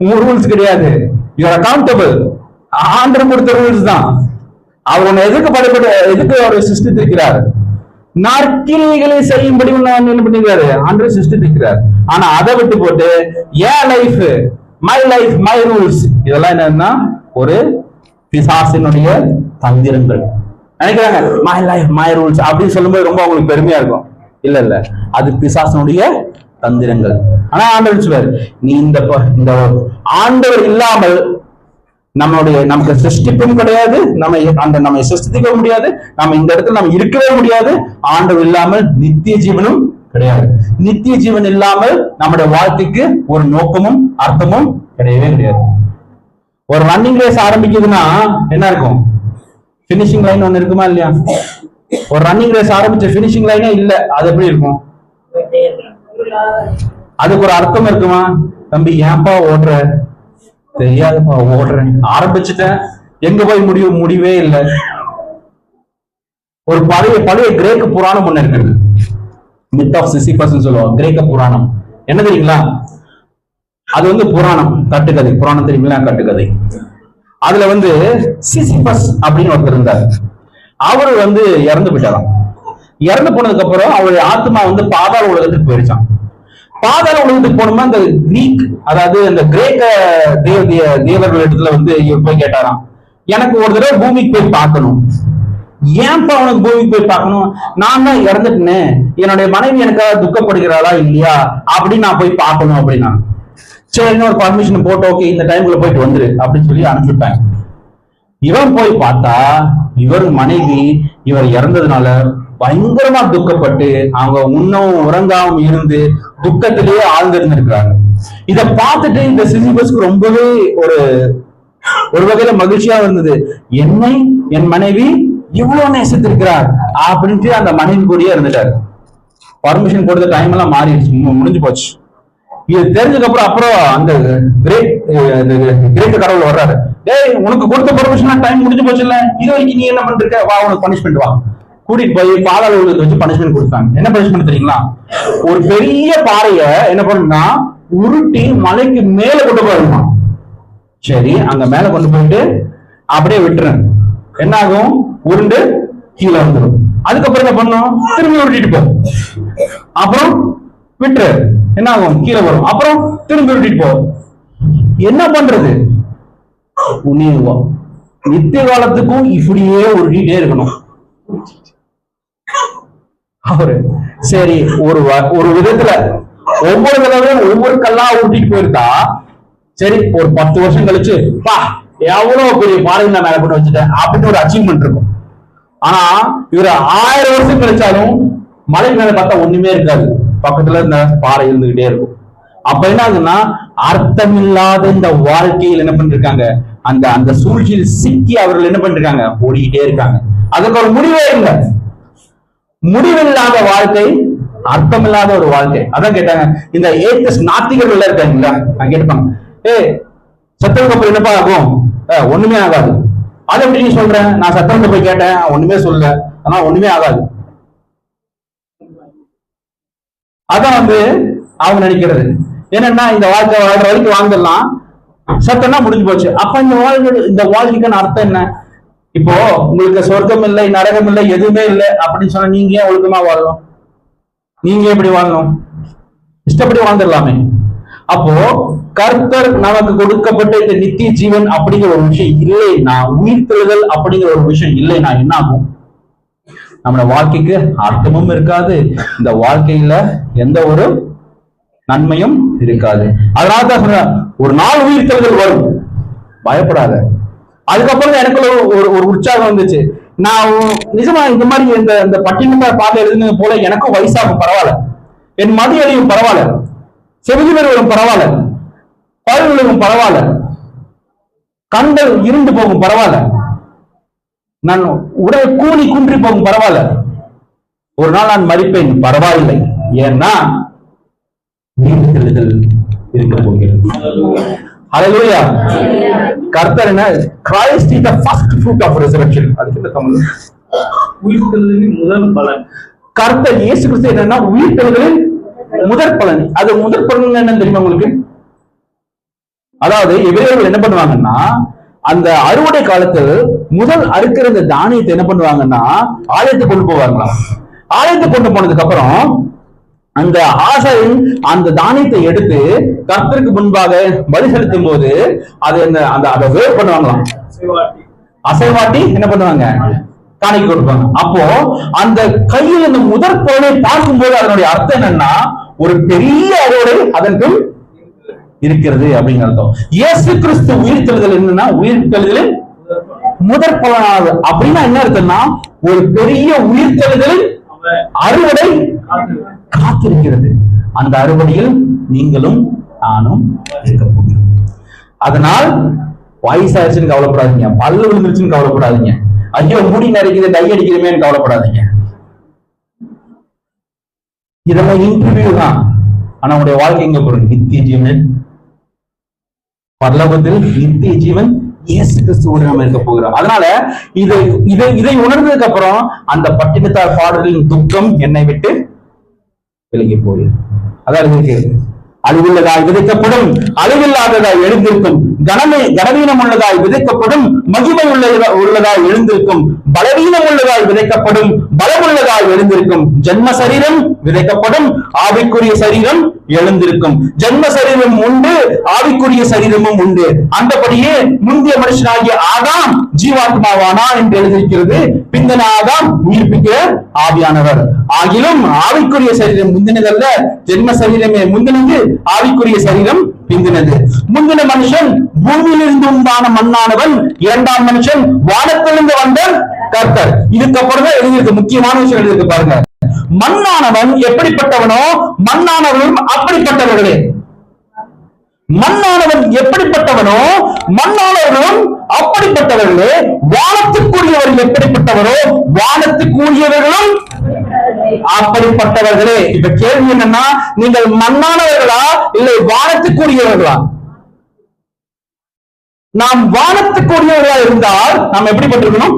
உங்க ரூல்ஸ் கிடையாது. You are accountable. ஆண்டவர் கொடுத்த ரூல்ஸ் தான். அவர் உன்னை எதுக்கு அவர் சிருஷ்டித்திருக்கிறார்? நற்கிரியைகளை செய்யும்படி என்ன பண்ணிருக்காரு? ஆண்டவர் சிருஷ்டித்திருக்கிறார். ஆனா அதை விட்டு போட்டு என் life, my life my rules, இதெல்லாம் என்னன்னா ஒரு பிசாசினுடைய தந்திரங்கள். நினைக்கிறாங்க மை லைஃப் மை ரூல்ஸ் அப்படின்னு சொல்லும்போது ரொம்ப அவங்களுக்கு பெருமையா இருக்கும். இல்ல, அது பிசாசனுடைய தந்திரங்கள். ஆனா ஆண்டவர் சொல்றாரு, நீ இந்த ஆண்டவர் இல்லாமல் நமக்கு சிருஷ்டிப்பும் கிடையாது, நம்ம சிருஷ்டிக்க முடியாது, நம்ம இந்த இடத்துல நம்ம இருக்கவே முடியாது. ஆண்டவர் இல்லாமல் நித்திய ஜீவனும் கிடையாது. நித்திய ஜீவன் இல்லாமல் நம்முடைய வாழ்க்கைக்கு ஒரு நோக்கமும் அர்த்தமும் கிடையவே கிடையாது. ஒரு ரன்னிங் ரேஸ் ஆரம்பிக்குதுன்னா என்ன இருக்கும்? பினிஷிங் லைன் ஒண்ணு இருக்குமா இல்லையா? ஒரு ரன்னிங் ரேஸ் ஆரம்பிச்ச பினிஷிங் லைனே இல்ல, அது எப்படி இருக்கும்? அதுக்கு ஒரு அர்த்தம் இருக்குமா? தம்பி ஏன்பா ஓடுற? தெரியாதுப்பா ஓடுறேன், ஆரம்பிச்சுட்டேன், எங்க போய் முடிவே இல்லை. ஒரு பழைய கிரேக்க புராணம் ஒண்ணு இருக்கு, மித் ஆஃப் சிசிபஸ் சொல்லுவாங்க. கிரேக்க புராணம் என்ன தெரியுங்களா? அது வந்து புராணம், கட்டுக்கதை. புராணம் தெரியுங்களா? கட்டுக்கதை. அதுல வந்து சிசிபஸ் அப்படின்னு ஒருத்தர் இருந்தார். அவரு வந்து இறந்து போயிட்டாராம். இறந்து போனதுக்கு அப்புறம் அவருடைய ஆத்மா வந்து பாதாள உலகத்துக்கு போயிருச்சான். பாதாள உலகத்துக்கு போனோமா அந்த கிரீக், அதாவது அந்த கிரேக்க தேவர்கள் இடத்துல வந்து இவர் போய் கேட்டாராம், எனக்கு ஒரு தடவை பூமிக்கு போய் பார்க்கணும். ஏன்பா அவனுக்கு பூமிக்கு போய் பார்க்கணும்? நான் தான் இறந்துட்டேன்னு, என்னுடைய மனைவி எனக்காக துக்கப்படுகிறாளா இல்லையா அப்படின்னு நான் போய் பார்க்கணும் அப்படின்னா. சரின்னு ஒரு பர்மிஷன் போட்டு, ஓகே இந்த டைம்குள்ள போயிட்டு வந்துரு அப்படின்னு சொல்லி அனுப்பிச்சுட்டாங்க. இவன் போய் பார்த்தா இவர் மனைவி இவர் இறந்ததுனால பயங்கரமா துக்கப்பட்டு அவங்க உண்ணவும் உறங்காம இருந்து துக்கத்திலேயே ஆழ்ந்திருந்திருக்கிறாங்க. இத பார்த்துட்டு இந்த சிசிபஸ்க்கு ரொம்பவே ஒரு வகையில மகிழ்ச்சியா இருந்தது. என்னை என் மனைவி இவ்வளவு நேசித்திருக்கிறார் அப்படின்ட்டு அந்த மனைவி கூடயே இருந்துட்டாரு. பர்மிஷன் கொடுத்த டைம் எல்லாம் மாறிடுச்சு, முடிஞ்சு போச்சு. இது தெரிஞ்சதுக்கு அப்புறம் அந்த கிரேட் கடவுள் வர்றாரு. டேய், உனக்கு கொடுத்த பர்மிஷன் டைம் முடிஞ்சு போச்சு இல்ல, இது வரைக்கும் நீ என்ன பண்ற, வா உனக்கு பனிஷ்மெண்ட் வா. கூட்டிட்டு போய் பாதாள உலகத்தை வச்சு பனிஷ்மெண்ட் கொடுத்தாங்க. என்ன பனிஷ்மெண்ட் தெரியுங்களா? ஒரு பெரிய பாறைய என்ன பண்ணுனா உருட்டி மலைக்கு மேல கொண்டு போயிருமா. சரி, அங்க மேல கொண்டு போயிட்டு அப்படியே விட்டுறேன். என்ன ஆகும்? உருண்டு கீழே வந்துடும். அதுக்கப்புறம் என்ன பண்ணும்? திரும்பி உருட்டிட்டு போ. அப்புறம் விட்டுரு, என்ன ஆகும்? கீழே வரும். அப்புறம் திரும்பி உருட்டிட்டு போ. என்ன பண்றது? நித்திய காலத்துக்கும் இப்படியே உருட்டிட்டே இருக்கணும் அவரு. சரி, ஒரு விதத்துல ஒவ்வொரு தடவையும் ஒவ்வொரு கல்லா உருட்டிட்டு போயிருந்தா சரி, ஒரு 10 வருஷம் கழிச்சு பா எவ்வளவு பெரிய பாறை நான் மேல கொண்டு வச்சுட்டேன் அப்படின்னு ஒரு அச்சீவ்மெண்ட் இருக்கும். ஆனா இவரு 1000 வருஷம் கழிச்சாலும் மலைக்கு மேல பார்த்தா ஒண்ணுமே இருக்காது, பக்கத்துல இந்த பாறை இருந்துகிட்டே இருக்கும். அப்ப என்ன ஆகுதுன்னா, அர்த்தமில்லாத இந்த வாழ்க்கையில் என்ன பண்ணிருக்காங்க, அந்த அந்த சூழ்ச்சியில் சிக்கி அவர்கள் என்ன பண்ணிருக்காங்க, ஓடிக்கிட்டே இருக்காங்க. அதுக்கு ஒரு முடிவே இல்லை. முடிவில்லாத வாழ்க்கை, அர்த்தமில்லாத ஒரு வாழ்க்கை. அதான் கேட்டாங்க இந்த ஏத்திஸ்ட் நாத்திகர்கள் இருக்காங்களா, நான் கேட்டுப்பாங்க, சத்தம் கப்பல் என்னப்பா ஆகும்? ஒண்ணுமே ஆகாது. அது எப்படி நீ சொல்றேன்? நான் சத்தம் போய் கேட்டேன், ஒண்ணுமே சொல்லல, ஆனா ஒண்ணுமே ஆகாது. அதான் அவங்க நினைக்கிறது என்னன்னா, இந்த வாழ்க்கை வாழ்ற வரைக்கும் வாழ்ந்துடலாம், சத்தம்னா முடிஞ்சு போச்சு. அப்ப இந்த வாழ்க்கைக்கான அர்த்தம் என்ன? இப்போ உங்களுக்கு சொர்க்கம் இல்லை, நரகம் இல்லை, எதுவுமே இல்லை அப்படின்னு சொன்னா நீங்க ஏன் ஒழுக்கமா வாழணும்? நீங்க எப்படி வாழணும்? இஷ்டப்படி வாழ்ந்துடலாமே. அப்போ கர்த்தர் நமக்கு கொடுக்கப்பட்ட இந்த நித்திய ஜீவன் அப்படிங்கிற ஒரு விஷயம் இல்லைன்னா, உயிர்த்தெழுதல் அப்படிங்கிற ஒரு விஷயம் இல்லைன்னா என்ன ஆகும்? நம்மளோட வாழ்க்கைக்கு அர்த்தமும் இருக்காது, இந்த வாழ்க்கையில எந்த ஒரு நன்மையும் இருக்காது. அதனாலதான் சொல்ற, ஒரு நாள் உயிர்த்தெழுதல் வரும், பயப்படாத. அதுக்கப்புறம் எனக்குள்ள ஒரு உற்சாகம் வந்துச்சு. நான் நிஜமா இந்த மாதிரி இந்த பட்டினத்தை பார்த்து எழுதுனது போல எனக்கும் வயசாகும் பரவாயில்ல, என் மதி அழியும் பரவாயில்ல, செவிதி பெறுவதும் பரவாயில்ல, பல்விழுவும் பரவாயில்ல, கண்கள் இருண்டு போகும் பரவாயில்ல, நான் உடல் கூலி குன்றி போகும் பரவாயில்ல, ஒரு நாள் நான் மறிப்பேன் பரவாயில்லை. ஏன்னா உயிர்த்தெழுதல் இருக்க போகிறது. ஹல்லேலூயா. கர்த்தர் என்ன? Christ is the first fruit of resurrection. அதுக்கு என்ன தமிழ்? உயிர்த்தெழுதலின் முதல் பலன். கர்த்தர் இயேசு கிறிஸ்து என்னன்னா உயிர்த்தெழுதலின் முதற் பலன். அது முதற் பலன் என்ன தெரியுமா உங்களுக்கு? அதாவது எபிரேயர்கள் என்ன பண்ணுவாங்கன்னா, அந்த அறுவடை காலத்தில் முதல் அறுக்கிற இந்த தானியத்தை என்ன பண்ணுவாங்கன்னா ஆலயத்துக்கு கொண்டு போவாங்களாம். ஆலயத்துக்கு கொண்டு போனதுக்கு அப்புறம் அந்த ஆசாரியன் அந்த தானியத்தை எடுத்து கர்த்தருக்கு முன்பாக பலி செலுத்தும் போது அது அதை வேவ் பண்ணுவாங்களாம், அசைவாட்டி என்ன பண்ணுவாங்க, காணிக்கை கொடுப்பாங்க. அப்போ அந்த கையில் இந்த முதற் பொருளை பார்க்கும்போது அதனுடைய அர்த்தம் என்னன்னா, ஒரு பெரிய அறுவடை அதற்கு இருக்கிறது அப்படிங்கிற அர்த்தம். இயேசு கிறிஸ்து உயிர்த்தெழுதல் என்னன்னா, உயிர்த்தெழுதலின் முதற் பலனாக அப்படின்னா என்ன அர்த்தம்னா, ஒரு பெரிய உயிர்த்தெழுதலின் அறுவடை காத்திருக்கிறது. அந்த அறுவடையில் நீங்களும் நானும் இருக்க போகிறோம். அதனால் வயசாச்சுன்னு கவலைப்படாதீங்க, பல்லு விழுந்துருச்சுன்னு கவலைப்படாதீங்க, ஐயோ முடி நரைக்குது டை அடிக்கிறமேன்னு கவலைப்படாதீங்க. இதெல்லாம் இன்டர்வியூ தான். ஆனா உங்களுடைய வாழ்க்கை எங்க போறோம்? நித்திய ஜீவன், பரலோகத்தில் நித்திய ஜீவன் இயேசு கிறிஸ்துவோடு நாம இருக்க போகிறோம். அதனால இதை உணர்ந்ததுக்கு அப்புறம் அந்த பட்டினத்தார் பாடலின் துக்கம் என்னை விட்டு விலகி போயிடும். அதாவது அழிவுள்ளதாய் விதைக்கப்படும், அழிவில்லாததாய் எழுந்திருக்கும், கனவீனம் உள்ளதாய் விதைக்கப்படும், மகிமை உள்ளதாய் எழுந்திருக்கும், பலவீனம் உள்ளதாய் விதைக்கப்படும், பலமுள்ளதாய் எழுந்திருக்கும். ஜென்ம சரீரம் விதைக்கப்படும், ஆவிக்குரிய சரீரம் எழுந்திருக்கும். ஜென்ம சரீரம் உண்டு, ஆவிக்குரிய சரீரமும் உண்டு. அந்தபடியே முந்தைய மனுஷனாகிய ஆதாம் ஜீவாத்மாவானா என்று எழுதியிருக்கிறது. பிந்தின ஆதாம் உயிர்ப்பிக்கிற ஆவியானவர். ஆகிலும் ஆவிக்குரிய சரீரம் முந்தினதல்ல, ஜென்ம சரீரமே முந்தினது, ஆவிக்குரிய சரீரம் பிந்தினது. முந்தின மனுஷன் பூமியிலிருந்து உண்டான மண்ணானவன், இரண்டாம் மனுஷன் வானத்திலிருந்து வந்த கர்த்தர். இதுக்கப்புறம் தான் எழுதியிருக்கு, முக்கியமான விஷயம் எழுதியிருக்கு பாருங்க. மண்ணானவன் எப்படிப்பட்டவனோ மண்ணானவனும் அப்படிப்பட்டவர்களே. மண்ணானவன் எப்படிப்பட்டவனோ மண்ணானவர்களும் அப்படிப்பட்டவர்களே. வானத்துக்குரியவர்கள் எப்படிப்பட்டவரோ வானத்துக்குரியவர்களும் அப்படிப்பட்டவர்களே. இப்ப கேள்வி என்னன்னா, நீங்கள் மண்ணானவர்களா இல்லை வானத்துக்குரியவர்களா? நாம் வானத்துக்குரியவர்களா இருந்தால் நாம் எப்படிப்பட்டிருக்கணும்?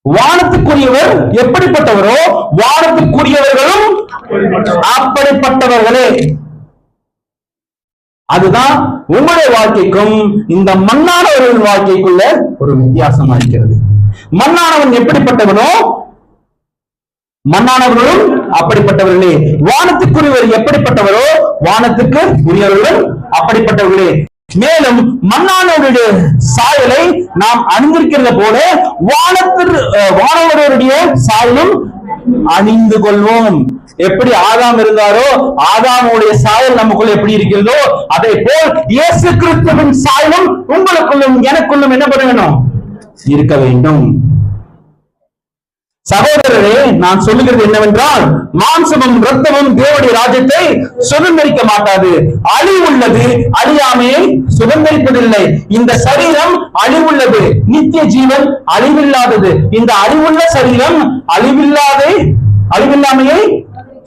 வானத்துக்குரியவர் எப்படிப்பட்டவரோ வானத்துக்குரியவர்களும் அப்படிப்பட்டவர்களே. அதுதான் உங்களுடைய வாழ்க்கைக்கும் இந்த மண்ணானவர்கள் வாழ்க்கைக்குள்ள ஒரு வித்தியாசமா இருக்கிறது. மண்ணானவன் எப்படிப்பட்டவனோ மண்ணானவர்களும் அப்படிப்பட்டவர்களே. வானத்துக்குரியவர் எப்படிப்பட்டவரோ வானத்துக்கு உரியவர்களும் அப்படிப்பட்டவர்களே. மேலும் மண்ணானவருடைய சாயலை நாம் அணிந்திருக்கிறது போல வானவருடைய சாயலும் அணிந்து கொள்வோம். எப்படி ஆதாம் இருந்தாரோ ஆதாமுடைய சாயல் நமக்குள்ள எப்படி இருக்கிறதோ அதே போல் இயேசு கிறிஸ்துவின் சாயலும் உங்களுக்குள்ளும் எனக்குள்ளும் என்ன பண்ண வேணும்? இருக்க வேண்டும். சகோதரரே, நான் சொல்லுகிறது என்னவென்றால், மாம்சமும் இரத்தமும் தேவனுடைய ராஜ்யத்தை சுதந்திரிக்க மாட்டாது. அழிவுள்ளது அழியாமையை சுதந்திரிப்பதில்லை. இந்த சரீரம் அழிவுள்ளது, நித்திய ஜீவன் அழிவில்லாதது. இந்த அழிவுள்ள சரீரம் அழிவில்லாமையை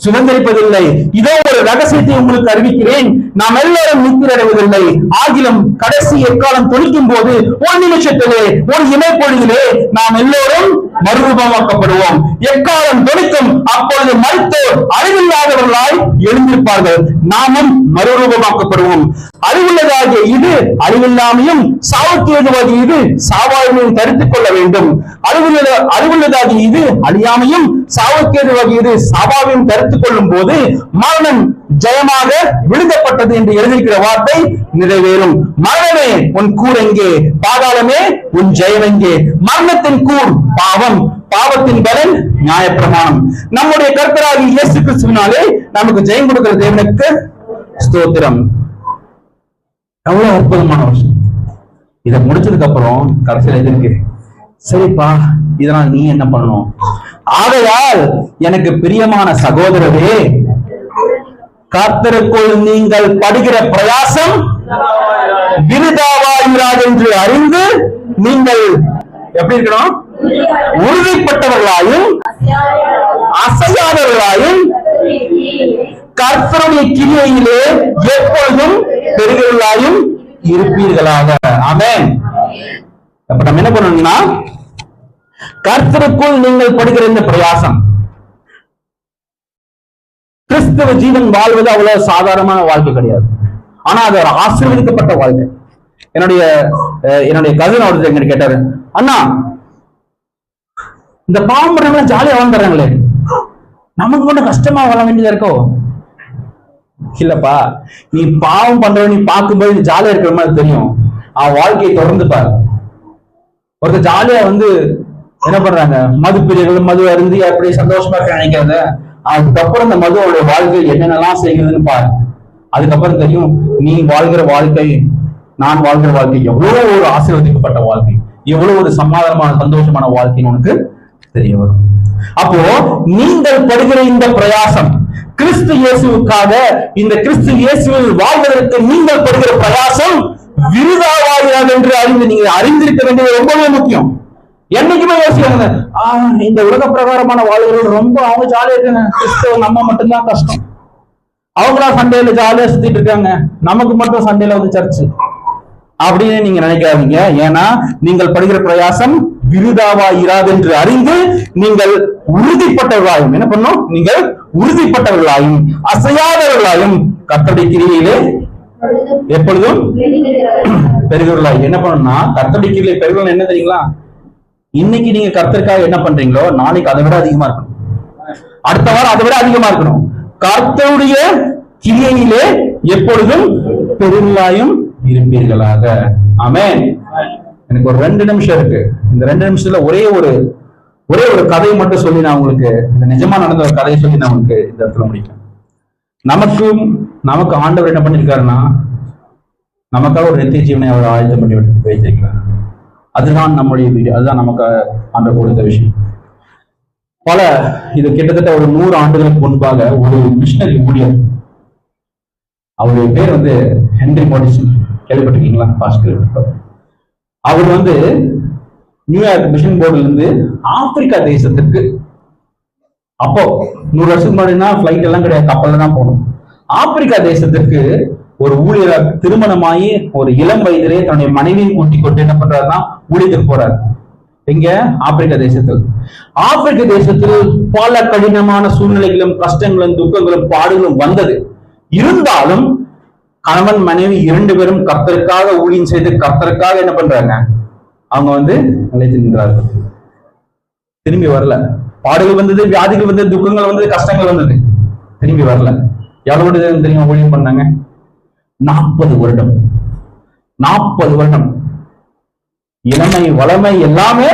சுதந்திரிப்பதில்லை. இதோ ஒரு ரகசியத்தை உங்களுக்கு அறிவிக்கிறேன், நாம் எல்லாரும் நித்திரடைவதில்லை. ஆகிலும் கடைசி எக்காலம் தொழிக்கும் போது ஒரு நிமிஷத்திலே ஒரு இமைப்பொழுதிலே நாம் எல்லோரும் மறுரூபமாக்கப்படுவோம். எக்காலம் தொழிக்கும், அப்பொழுது மரித்தோர் அழிவில்லாதவர்களாய் எழுந்திருப்பார்கள், நாமும் மறுரூபமாக்கப்படுவோம். அழிவுள்ளதாகிய இது அழிவில்லாமையும் சாவுக்கு ஏதுவாகிய இது சாவாமையும் தரித்துக் கொள்ள வேண்டும். அழிவுள்ளதாகிய இது அழியாமையும் சாவுக்கு ஏதுவாகிய இது சாவாமையும் தரித்துக் கொள்ளும் போது மரணம் ஜெயமாக விழுங்கப்பட்டது என்று எழுதியிருக்கிற வார்த்தை நிறைவேறும். மரணமே உன் கூர் எங்கே? பாதாளமே உன் ஜெயம் எங்கே? மரணத்தின் கூர் பாவம், பாவத்தின் பலன் நியாயப்பிரமாணம். நம்முடைய கர்த்தராகிய இயேசு கிறிஸ்துவினாலே நமக்கு ஜெயம் கொடுக்கிற தேவனுக்கு ஸ்தோத்திரம். எவ்வளவு அற்புதமான விஷயம். இதை முடிச்சதுக்கு அப்புறம் கடைசியில் எதிர்க்கு, சரிப்பா இதனால் நீ என்ன பண்ணணும்? ஆகையால் எனக்கு பிரியமான சகோதரரே, கர்த்தருக்குள் நீங்கள் படுகிற பிரயாசம் விருதாவாயிராது என்று அறிந்து நீங்கள் எப்படி இருக்கணும்? உறுதிப்பட்டவர்களாயும் அசையாதவர்களாயும் கர்த்தருடைய கிரியையிலே எப்பொழுதும் பெருகிறவர்களாயும் இருப்பீர்களாக. ஆமென். அப்ப நம்ம என்ன பண்ணணும்னா, கர்த்தருக்குள் நீங்கள் படுகிற இந்த பிரயாசம், கிறிஸ்தவ ஜீவன் வாழ்வது அவ்வளவு சாதாரணமான வாழ்க்கை கிடையாது. ஆனா அது ஒரு ஆசீர்வதிக்கப்பட்ட வாழ்க்கை. என்னுடைய கசின் ஒருத்தர் எங்கிட்ட கேட்டாரு, அண்ணா இந்த பாவம் ஜாலியா வாழ்ந்துறாங்களே, நமக்கு மட்டும் கஷ்டமா வாழ வேண்டியதா இருக்கோ? இல்லப்பா, நீ பாவம் பண்ற நீ பார்க்கும்போது ஜாலியா இருக்கிற மாதிரி தெரியும். அவன் வாழ்க்கையை தொடர்ந்து பாரு. ஒருத்தர் ஜாலியா என்ன பண்றாங்க, மது பிரியர்கள் மது அருந்தி அப்படி சந்தோஷமா இருக்க நினைக்கிறத, அதுக்கப்புறம் இந்த மதுவோட வாழ்க்கை என்னென்னலாம் செய்கிறதுன்னு பாரு. அதுக்கப்புறம் தெரியும் நீ வாழ்கிற வாழ்க்கை, நான் வாழ்கிற வாழ்க்கை எவ்வளவு ஒரு ஆசீர்வதிக்கப்பட்ட வாழ்க்கை, எவ்வளவு ஒரு சமாதானமான சந்தோஷமான வாழ்க்கைன்னு உனக்கு தெரிய வரும். அப்போ நீங்கள் படுகிற இந்த பிரயாசம் கிறிஸ்து இயேசுவுக்காக, இந்த கிறிஸ்து இயேசுவில் வாழ்வதற்கு நீங்கள் படுகிற பிரயாசம் விருதாவாகிறது என்று நீங்க அறிந்திருக்க வேண்டியது ரொம்பவே முக்கியம். என்னைக்குமே யோசிக்காங்க, இந்த உலக பிரகாரமான வாழ்வுகள் ரொம்ப அவங்க ஜாலியா இருக்காங்க, கிறிஸ்தவ நம்ம மட்டும்தான் கஷ்டம், அவங்களா சண்டையில ஜாலியா சுத்திட்டு இருக்காங்க, நமக்கு மட்டும் சண்டையில சர்ச்சு அப்படின்னு நீங்க நினைக்காதீங்க. ஏன்னா நீங்கள் படுகிற பிரயாசம் விருதாவா இராது என்று அறிந்து நீங்கள் உறுதிப்பட்டவர்களாயும் என்ன பண்ணும், நீங்கள் உறுதிப்பட்டவர்களாயும் அசையாதவர்களாயும் கர்த்தருடைய கிரியையிலே எப்பொழுதும் பெருகிறவர்களாய் என்ன பண்ணணும்னா, கர்த்தருடைய கிரியையிலே பெருகிறவர்கள் என்ன தெரியுங்களா? இன்னைக்கு நீங்க கர்த்தருக்காக என்ன பண்றீங்களோ நாளைக்கு அதை விட அதிகமா இருக்கணும், அடுத்த வாரம் அதை விட அதிகமா இருக்கணும். கர்த்தருடைய கிரியையிலே எப்பொழுதும் பெருமையாயும் இருப்பீர்களாக. ஆமென். எனக்கு ஒரு 2 நிமிஷம் இருக்கு. இந்த 2 நிமிஷத்துல ஒரே ஒரு கதையை மட்டும் சொல்லி நான் உங்களுக்கு, இந்த நிஜமா நடந்த ஒரு கதையை சொல்லி நான் உங்களுக்கு இந்த இடத்துல முடிக்கிறேன். நமக்கு ஆண்டவர் என்ன பண்ணிருக்காருன்னா, நமக்காக ஒரு நித்திய ஜீவனை அவர் ஆயத்தம் பண்ணி வைத்திருக்கிறார். அதுதான் நம்முடைய வீடு, அதுதான் நமக்கு ஆண்டவர் கொடுத்த விஷயம். இது கிட்டத்தட்ட ஒரு 100 ஆண்டுகளுக்கு முன்பாக ஒரு மிஷனரி ஊழியர், அவருடைய பேர் வந்து ஹென்றி மோரிசன். கேள்விப்பட்டிருக்கீங்களா? பாஸ்டர். அவர் நியூயார்க் மிஷன் போர்டுல இருந்து ஆப்பிரிக்கா தேசத்துக்கு, அப்போ 100 வருஷத்துக்கு முன்னாடினா பிளைட் எல்லாம் கிடையாது, கப்பல்ல தான் போகணும். ஆப்பிரிக்கா தேசத்திற்கு ஒரு ஊழியர் திருமணமாகி ஒரு இளம் வயதிலே தன்னுடைய மனைவியை கூட்டிக் கொண்டு என்ன பண்றாருன்னா ஊழியத்துக்கு போறாரு. எங்க? ஆப்பிரிக்கா தேசத்தில். ஆப்பிரிக்க தேசத்தில் பல கடினமான சூழ்நிலைகளும் கஷ்டங்களும் துக்கங்களும் பாடுகளும் வந்தது. இருந்தாலும் கணவன் மனைவி 2 பேரும் கர்த்தருக்காக ஊழியம் செய்து கர்த்தருக்காக என்ன பண்றாங்க, அவங்க நிலைத்து நின்றார்கள். திரும்பி வரல. பாடுகள் வந்தது, வியாதிகள் வந்தது, துக்கங்கள் வந்தது, கஷ்டங்கள் வந்தது, திரும்பி வரல. எவ்வளவு தெரியுமா ஊழியம் பண்ணாங்க? 40 வருடம். 40 வருடம் இளமை வளமை எல்லாமே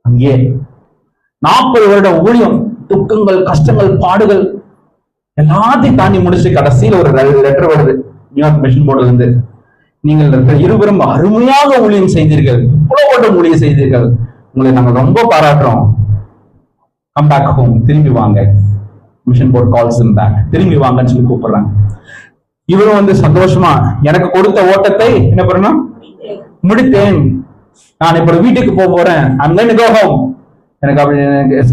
அங்கே. 40 வருடம் ஊழியம், துக்கங்கள் கஷ்டங்கள் பாடுகள் எல்லாத்தையும் தாண்டி முடிச்சு கடைசியில் ஒரு லெட்டர் வருது நியூயார்க் மிஷன் போர்டுல இருந்து. நீங்கள் இருவரும் அருமையாக ஊழியம் செய்தீர்கள், இவ்வளவு ஊழியம் செய்தீர்கள், உங்களை நாங்கள் ரொம்ப பாராட்டுறோம். கம் பேக் ஹோம், திரும்பி வாங்க. Mission board calls him back, திரும்பி வாங்கன்னு சொல்லி கூப்பிடுறாங்க. இவரும் சந்தோஷமா எனக்கு கொடுத்த ஓட்டத்தை என்ன பண்ணணும், முடித்தேன், நான் இப்ப வீட்டுக்கு போறேன், I'm going to go home. எனக்கு அப்படி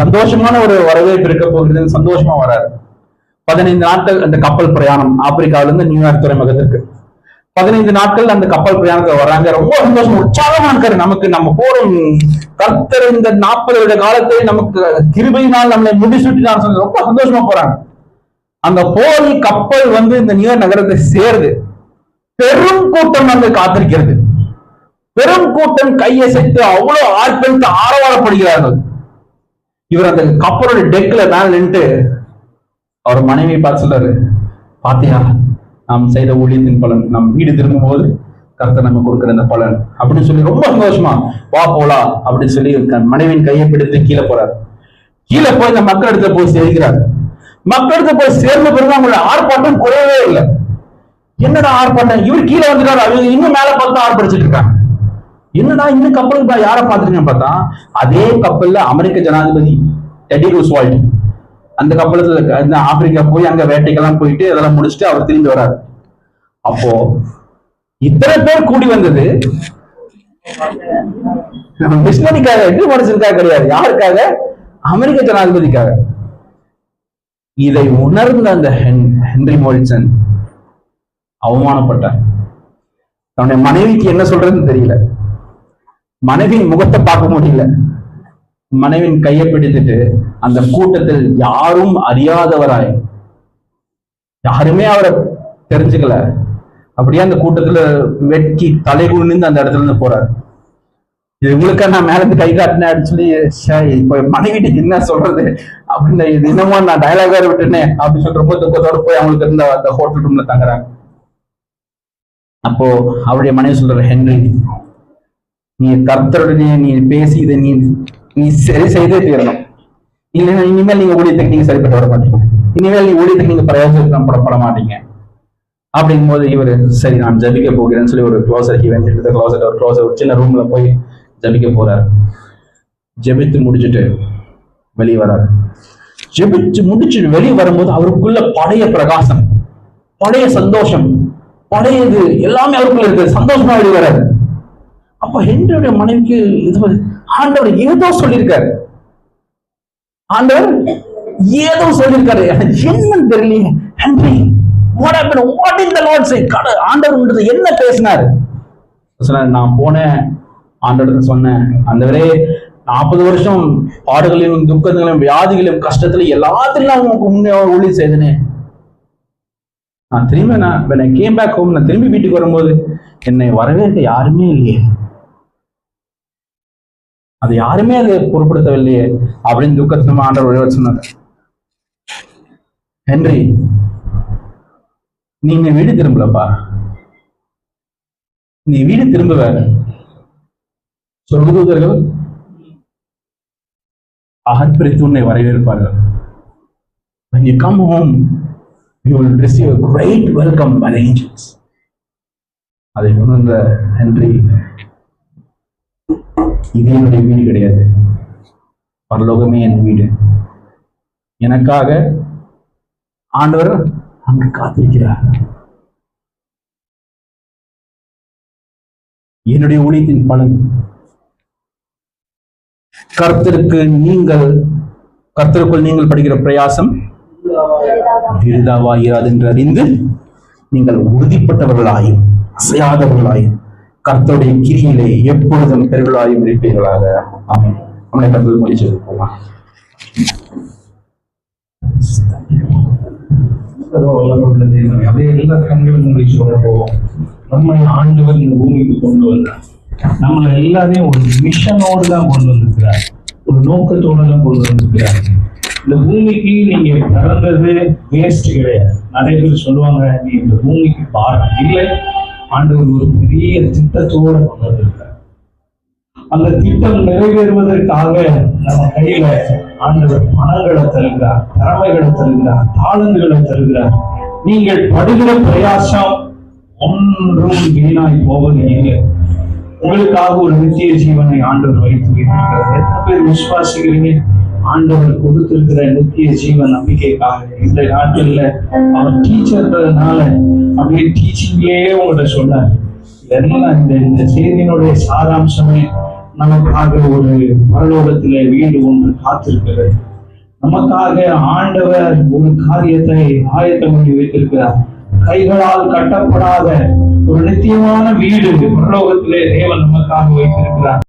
சந்தோஷமான ஒரு வரவேற்பு இருக்க போகிறது, சந்தோஷமா வராரு. 15 நாட்கள் அந்த கப்பல் பிரயாணம், ஆப்பிரிக்காவில இருந்து நியூயார்க் துறைமுகத்திற்கு 15 நாட்கள் அந்த கப்பல் பிரயாணத்தை வராங்க. ரொம்ப சந்தோஷம், உற்சாகமா இருக்காரு. நம்ம போறோம், கர்த்தர் இந்த 40 வருட காலத்தை நமக்கு கிருபையினால் நம்மளை முடிச்சுட்டு சொல்லி ரொம்ப சந்தோஷமா போறாங்க. அந்த போர் கப்பல் இந்த நியூயார்க் நகரத்தை சேருது. பெரும் கூட்டம் காத்திருக்கிறது. பெரும் கூட்டம் கையசைத்து அவ்வளவு ஆட்களுக்கு ஆரவாரப்படுகிறார்கள். இவர் அந்த கப்பலோட டெக்ல மேல நின்று அவர் மனைவியை பார்த்து சொல்றாரு, பாத்தியா நாம் செய்த ஊழியத்தின் பலன், நம் வீடு திரும்பும் போது கர்த்தர் நம்ம கொடுக்கிற அந்த பலன் அப்படின்னு சொல்லி ரொம்ப சந்தோஷமா வா போலாம் அப்படின்னு சொல்லி மனைவியின் கையை பிடித்து கீழே போறாரு. கீழே போய் இந்த மக்கள் இடத்துல போய் சேர்க்கிறார். மக்கள் இடத்துல போய் சேர்ந்த பிறகு அவங்களோட ஆர்ப்பாட்டம் குறையவே இல்லை. என்னடா ஆர்ப்பாட்டம், இவர் கீழே வந்துட்டாரு, அவங்க இன்னும் மேல பார்த்து ஆர்ப்பரிச்சுட்டு இருக்காங்க. என்னடா இந்த கப்பலுக்கு யாரை பார்த்துருக்கேன் பார்த்தா அதே கப்பல்ல அமெரிக்க ஜனாதிபதி டெடி ரூஸ்வால்ட் அந்த கப்பலத்துல ஆப்பிரிக்கா போய் அங்க வேட்டைக்கெல்லாம் போயிட்டு அதெல்லாம் முடிச்சுட்டு அவர் திரும்பி வராரு. அப்போ இத்தனை பேர் கூடி வந்தது மிஷனரிக்காக, எட்டு மனுஷனுக்காக கிடையாது. யாருக்காக? அமெரிக்க ஜனாதிபதிக்காக. இதை உணர்ந்த அந்த ஹென்றி மோரிசன் அவமானப்பட்டார். தன்னுடைய மனைவிக்கு என்ன சொல்றதுன்னு தெரியல, மனைவியின் முகத்தை பார்க்க முடியல. மனைவியின் கையை பிடித்துட்டு அந்த கூட்டத்தில் யாரும் அறியாதவராய், யாருமே அவரை தெரிஞ்சுக்கல, அப்படியே அந்த கூட்டத்துல வெட்கி தலைகுனிந்து அந்த இடத்துல இருந்து போறாரு. இது உங்களுக்கு நான் மேல இருந்து கை காட்டினேன் சொல்லி இப்ப மனைவிட்டு என்ன சொல்றது அப்படின்னு இன்னமும் நான் டயலாக் வேற விட்டுனேன் அப்படின்னு சொல்லி ரொம்ப துக்கத்தோட போய் அவங்களுக்கு இருந்த அந்த ஹோட்டல் ரூம்ல தங்குறாங்க. அப்போ அவருடைய மனைவி சொல்ற, ஹென்றி நீ கர்த்தருடைய நீ பேசி இதை நீ சரி செய்தே தீரணும், இல்லைன்னா இனிமேல் நீங்க ஊழியத்துக்கு நீங்க சரிப்பட்டு வர மாட்டீங்க, இனிமேல் நீ ஊழியத்துக்கு நீங்க பிரயோஜனப்பட மாட்டீங்க. அப்படிங்கும் போது இவர் சரி நான் ஜபிக்க போகிறேன்னு சொல்லி ஒரு க்ளோசர் ஒரு சின்ன ரூம்ல போய் ஜபிக்க போறாரு. ஜபித்து முடிச்சுட்டு வெளியே வராரு. ஜபிச்சு முடிச்சுட்டு வெளியே வரும்போது அவருக்குள்ள பழைய பிரகாசம், பழைய சந்தோஷம், பழையது எல்லாமே அவருக்குள்ள இருக்கு. சந்தோஷமா வெளியே வராரு. அப்ப ஹென்ரியுடைய மனைவிக்கு இது ஆண்டவர் ஏதோ சொல்லியிருக்காரு, ஆண்டவர் ஏதோ சொல்லியிருக்காரு, என்னன்னு தெரியலையே. Henry what did the Lord say? ஆண்டவர் என்ன பேசினாரு? நான் போனேன் ஆண்டவர் சொன்னேன், ஆண்டவரே 40 வருஷம் பாடுகளையும் துக்கங்களையும் வியாதிகளையும் கஷ்டத்திலையும் எல்லாத்திலும் உங்களுக்கு முன்னே ஊழியம் செய்தனே. நான் திரும்பி when I came back home, நான் திரும்பி வீட்டுக்கு வரும்போது என்னை வரவேற்க யாருமே இல்லையே, அது யாருமே அதை பொருட்படுத்தவில்லையே அப்படின்னு துக்கத்தினமா ஆண்டவர் சொன்னார். ஹென்றி நீங்க வீடு திரும்பலப்பா, நீ வீடு திரும்புவ, சொர்க்கதூதர்கள் ஆர்ப்பரித்து உன்னை வரவேற்பார்கள். When you come home, you will receive a great welcome by the angels. அதை உணர்ந்த ஹென்றி, இது என்னுடைய வீடு கிடையாது, பரலோகமே என் வீடு, எனக்காக ஆண்டவர் அங்கு காத்திருக்கிறார். என்னுடைய ஊழியத்தின் பலன் கர்த்தருக்குள் நீங்கள் படுகிற பிரயாசம் விருதாவாயிராது என்று அறிந்து நீங்கள் உறுதிப்பட்டவர்களாயும் அசையாதவர்களாயும் கர்த்தருடைய கிரியிலே எப்பொழுதும் பெருகளாயும் இருப்பீர்களாக. ஆமென். நம்மளை கர்த்தர் முடிச்சு போகலாம். அப்படியே எல்லா கண்களும் மூடி சொல்றோம். நம்மை ஆண்டவர் இந்த பூமிக்கு கொண்டு வந்தார். நம்மளை எல்லாரையும் ஒரு மிஷனோடு தான் கொண்டு வந்திருக்கிறார், ஒரு நோக்கத்தோடு தான் கொண்டு வந்திருக்கிறார். இந்த பூமிக்கு நீங்க பிறந்தது வேஸ்ட் கிடையாது. நிறைய பேர் சொல்லுவாங்க, நீ இந்த பூமிக்கு பாரம் இல்லை. ஆண்டவர் ஒரு பெரிய திட்டத்தோடு கொண்டு வந்திருக்கிறார். அந்த திட்டம் நிறைவேறுவதற்காக நம்ம கையில ஆண்டவர் பணங்களை தருகிறார், திறமைகளை தருகிறார், தாளந்துகளை தருகிறார். நீங்கள் படுகிற பிரயாசம் ஒன்றும் வீணாய் போவது இல்லை. உங்களுக்காக ஒரு நித்திய ஜீவனை ஆண்டவர் வைத்து வைத்திருக்கிறார். எத்தனை பேர் விசுவாசிக்கிறீங்க? ஆண்டவர் கொடுத்திருக்கிற நித்திய ஜீவன் நம்பிக்கைக்காக. இந்த நாட்கள்ல அவர் டீச்சர்ன்றதுனால அப்படியே டீச்சிங்லேயே உங்கள்கிட்ட சொன்னார். இதெல்லாம் இந்த செய்தியினுடைய சாராம்சமே நமக்காக ஒரு பரலோகத்திலே வீடு ஒன்று காத்திருக்கிறது. நமக்காக ஆண்டவர் ஒரு காரியத்தை ஆயத்தம் பண்ணி வைத்திருக்கிறார். கைகளால் கட்டப்படாத ஒரு நித்தியமான வீடு பரலோகத்திலே தேவன் நமக்காக வைத்திருக்கிறார்.